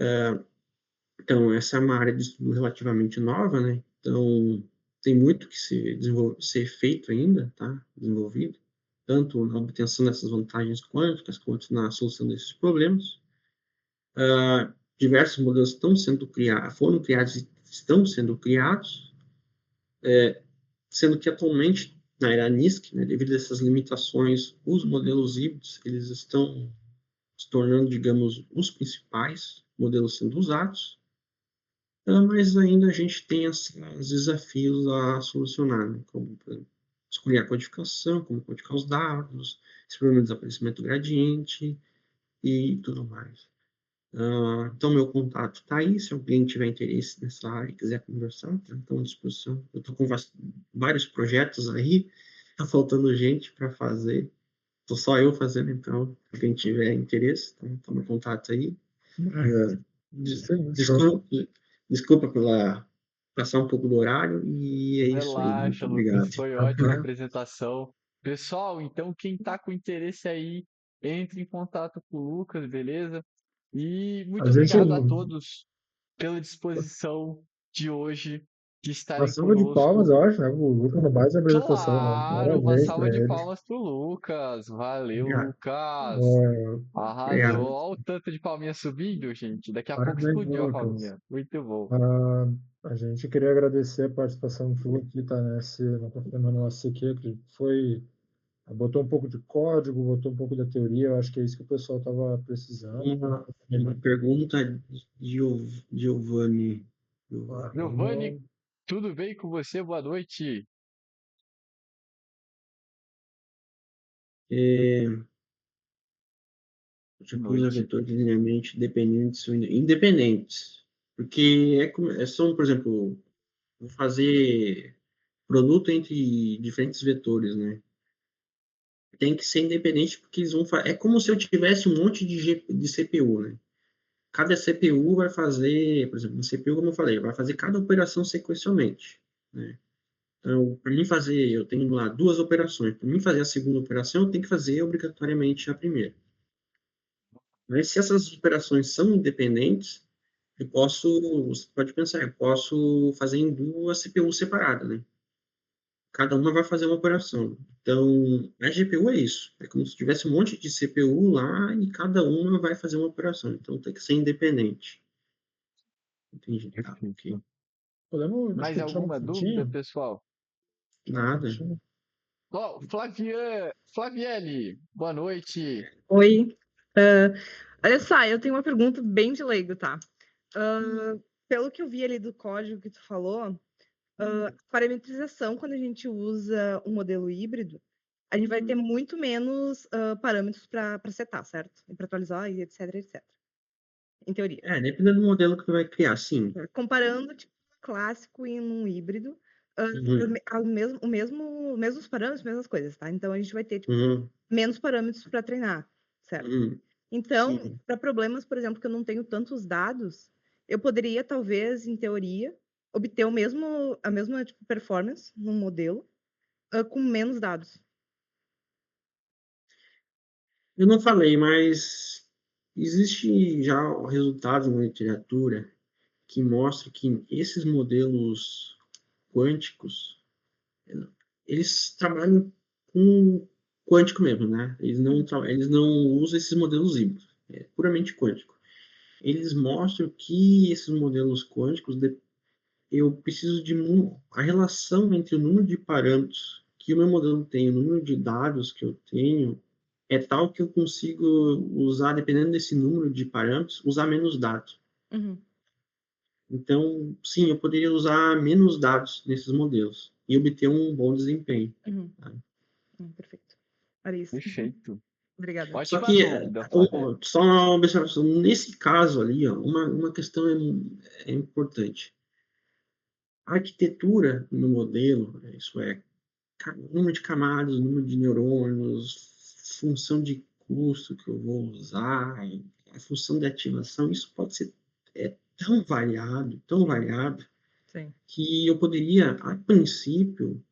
então, essa é uma área de estudo relativamente nova, né? Então, tem muito que ser feito ainda, tá? Desenvolvido, tanto na obtenção dessas vantagens quânticas, quanto na solução desses problemas. Diversos modelos estão sendo criados, foram criados e estão sendo criados, sendo que atualmente, na era NISQ, né, devido a essas limitações, os modelos híbridos, eles estão se tornando, digamos, os principais modelos sendo usados. Mas ainda a gente tem esses desafios a solucionar, né? Como, por exemplo, escolher a codificação, como codificar os dados, esse problema de desaparecimento gradiente e tudo mais. Então, meu contato está aí, se alguém tiver interesse nessa área e quiser conversar, tá? Estou à disposição. Eu estou com vários projetos aí, está faltando gente para fazer, estou só eu fazendo, então, se alguém tiver interesse, tá meu contato aí. Desculpa pela passar um pouco do horário e é isso aí. Muito Relaxa, obrigado. Lucas, foi ótima a apresentação. Pessoal, então quem está com interesse aí, entre em contato com o Lucas, beleza? E A muito gente, obrigado a todos pela disposição de hoje de uma estarem salva de palmas, conosco. eu acho, né? O Lucas não mais apresentação, né? Claro, uma Parabéns salva para de ele. palmas pro Lucas. Valeu, Obrigado. Lucas. É, Arrasou. Obrigado. Olha o tanto de palminha subindo, gente. Daqui a pouco parabéns, explodiu a Lucas. palminha. Muito bom. A gente queria agradecer a participação sua aqui, tá? Na nossa aqui, que foi, botou um pouco de código, botou um pouco da teoria, eu acho que é isso que o pessoal estava precisando. Uma pergunta de Giovanni. Giovanni, tudo bem com você? Boa noite. É, Boa usa noite. vetores linearmente dependentes ou independentes. Porque são, por exemplo, vou fazer produto entre diferentes vetores, né? Tem que ser independente porque eles vão é como se eu tivesse um monte de CPU, né? Cada CPU vai fazer, por exemplo, no CPU, como eu falei, vai fazer cada operação sequencialmente, né? Então, para mim fazer, eu tenho lá duas operações. Para mim fazer a segunda operação, eu tenho que fazer obrigatoriamente a primeira. Mas se essas operações são independentes, você pode pensar, eu posso fazer em duas CPUs separadas, né? Cada uma vai fazer uma operação. Então, a GPU é isso. É como se tivesse um monte de CPU lá e cada uma vai fazer uma operação. Então, tem que ser independente. Entendi. Tá, ok. Perfeito. Podemos, acho Mais que tirar uma alguma dúvida, fotinha? pessoal? Tirar uma Nada. fotinha. Ó, Flaviele, boa noite. Oi. Ah, olha só, eu tenho uma pergunta bem de leigo, tá? Pelo que eu vi ali do código que tu falou, parametrização, quando a gente usa um modelo híbrido, a gente vai ter muito menos parâmetros para setar, certo? E para atualizar e etc, etc. Em teoria. Dependendo do modelo que tu vai criar, sim. Comparando tipo, um clássico e um híbrido, mesmos parâmetros, mesmas coisas, tá? Então a gente vai ter tipo, menos parâmetros para treinar, certo? Então, para problemas, por exemplo, que eu não tenho tantos dados, eu poderia, talvez, em teoria, obter a mesma tipo, performance num modelo, com menos dados. Eu não falei, mas existe já resultados na literatura que mostram que esses modelos quânticos, eles trabalham com quântico mesmo, né? Eles não usam esses modelos híbridos, é puramente quântico. Eles mostram que esses modelos quânticos, eu preciso de a relação entre o número de parâmetros que o meu modelo tem, o número de dados que eu tenho, é tal que eu consigo usar, dependendo desse número de parâmetros, usar menos dados. Uhum. Então, sim, eu poderia usar menos dados nesses modelos e obter um bom desempenho. Uhum. Tá? Perfeito. Era isso. Perfeito. Obrigada. Só Ótima que, dúvida, Flávia. só uma observação, nesse caso ali, ó, uma questão é importante. A arquitetura no modelo, isso é, número de camadas, número de neurônios, função de custo que eu vou usar, a função de ativação, isso pode ser tão variado, Sim. que eu poderia, a princípio,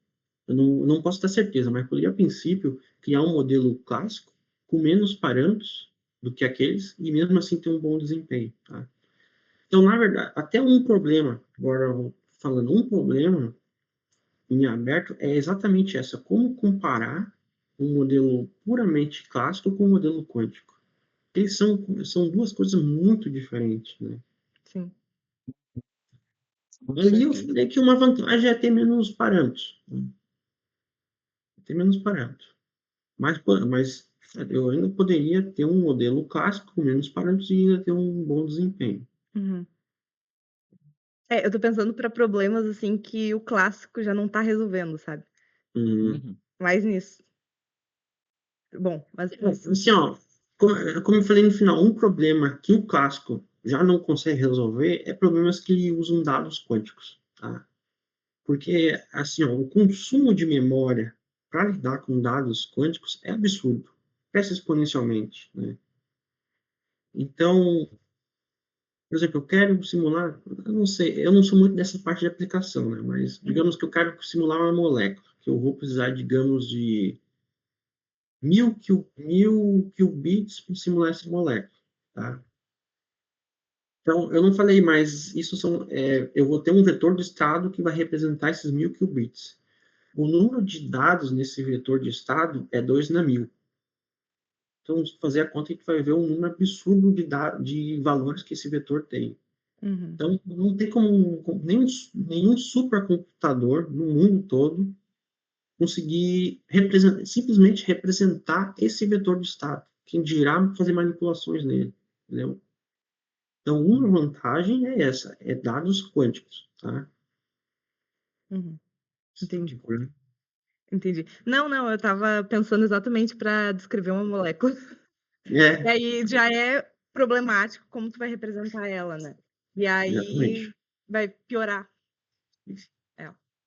eu não posso ter certeza, mas poderia, a princípio, criar um modelo clássico com menos parâmetros do que aqueles e mesmo assim ter um bom desempenho. Tá? Então, na verdade, até um problema, agora falando, um problema em aberto é exatamente essa: como comparar um modelo puramente clássico com um modelo quântico. Eles são duas coisas muito diferentes, né? Sim. Com Ali eu certeza. falei que uma vantagem é ter menos parâmetros. Né? Ter menos parâmetros. Mas eu ainda poderia ter um modelo clássico com menos parâmetros e ainda ter um bom desempenho. Uhum. Eu tô pensando para problemas, assim, que o clássico já não tá resolvendo, sabe? Uhum. Mais nisso. Bom, mas Assim, ó, como eu falei no final, um problema que o clássico já não consegue resolver é problemas que usam dados quânticos, tá? Porque, assim, ó, o consumo de memória para lidar com dados quânticos é absurdo, cresce exponencialmente, né? Então, por exemplo, eu quero simular, eu não sei, eu não sou muito dessa parte de aplicação, né? Mas digamos que eu quero simular uma molécula, que eu vou precisar, digamos, de 1000 qubits para simular essa molécula, tá? Então, eu não falei, mas eu vou ter um vetor de estado que vai representar esses 1000 qubits. O número de dados nesse vetor de estado é 2 na 1000. Então, se fazer a conta, a gente vai ver um número absurdo de valores que esse vetor tem. Uhum. Então, não tem como nenhum supercomputador no mundo todo conseguir simplesmente representar esse vetor de estado. Quem dirá fazer manipulações nele, entendeu? Então, uma vantagem é essa, é dados quânticos, tá? Uhum. Entendi. Tipo, né? Entendi. Não, eu estava pensando exatamente para descrever uma molécula. E É, aí já é problemático como tu vai representar ela, né? E aí exatamente. vai piorar.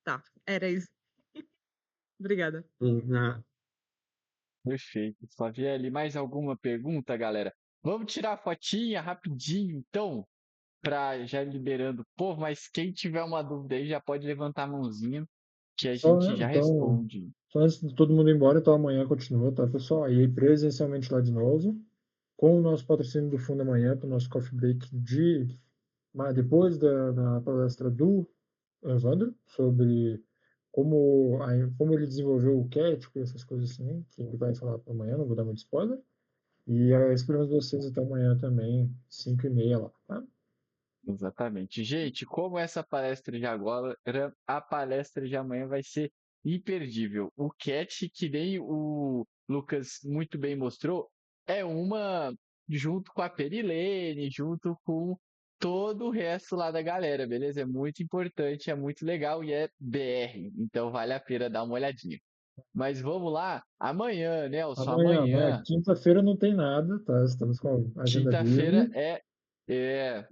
Tá, era isso. Obrigada. Na- Perfeito. Flavielle, mais alguma pergunta, galera? Vamos tirar a fotinha rapidinho, então, para já liberando o povo, mas quem tiver uma dúvida aí já pode levantar a mãozinha, que a Só, gente já então, responde. só antes de todo mundo ir embora, então amanhã continua, tá, pessoal? E aí, presencialmente lá de novo, com o nosso patrocínio do Fundo Amanhã, para o nosso coffee break depois da palestra do Evandro, sobre como ele desenvolveu o CAT, essas coisas assim, que ele vai falar para amanhã, não vou dar muito spoiler. E esperamos vocês até amanhã também, 5h30 lá, tá? Exatamente. Gente, como essa palestra de agora, a palestra de amanhã vai ser imperdível. O Cat, que nem o Lucas muito bem mostrou, é uma junto com a Perilene, junto com todo o resto lá da galera, beleza? É muito importante, é muito legal e é BR, então vale a pena dar uma olhadinha. Mas vamos lá, amanhã, Nelson, Amanhã, amanhã, quinta-feira não tem nada, tá? Estamos com a agenda quinta-feira livre. é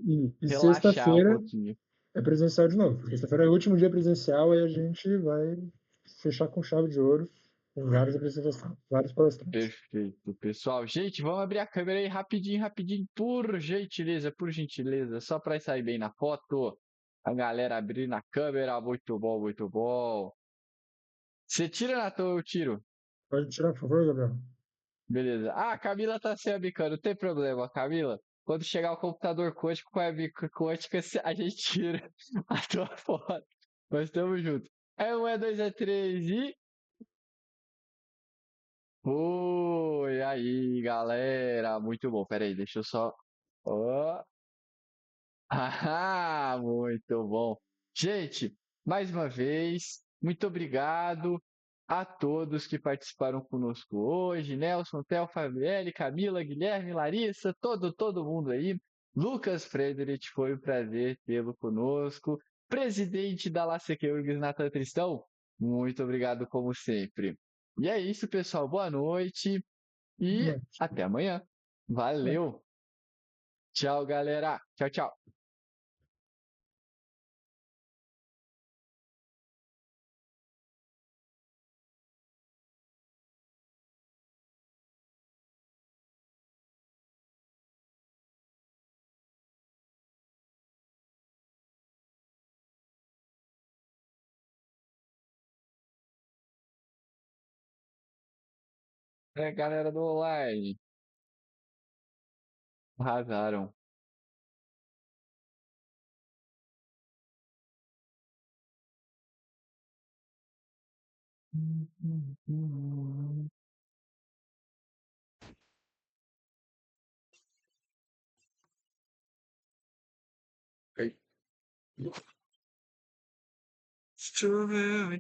E relaxar um sexta-feira pouquinho. é presencial de novo. Sexta-feira é o último dia presencial e a gente vai fechar com chave de ouro, com várias apresentações, vários palestrantes. Perfeito, pessoal. Gente, vamos abrir a câmera aí rapidinho, rapidinho, por gentileza, só para sair bem na foto. A galera abrindo a câmera, muito bom, muito bom. Você tira na toa, eu tiro. Pode tirar, por favor, Gabriel? Beleza. Ah, a Camila tá sem webcam, não tem problema, Camila. Quando chegar o computador quântico com a webcam quântica, a gente tira a tua foto. Mas tamo junto. É um, é dois, é três e. Oi, aí, galera. Muito bom. Pera aí, deixa eu só. Ó. Ah, muito bom. Gente, mais uma vez, muito obrigado a todos que participaram conosco hoje. Nelson, Theo, Fabielle, Camila, Guilherme, Larissa, todo mundo aí. Lucas Frederic, foi um prazer tê-lo conosco. Presidente da Lacequeurgs, Natan Tristão, muito obrigado como sempre. E é isso, pessoal. Boa noite e Noite. até amanhã. Valeu. Tchau, galera. Tchau, tchau. É, galera do online. Arrasaram. Choveu.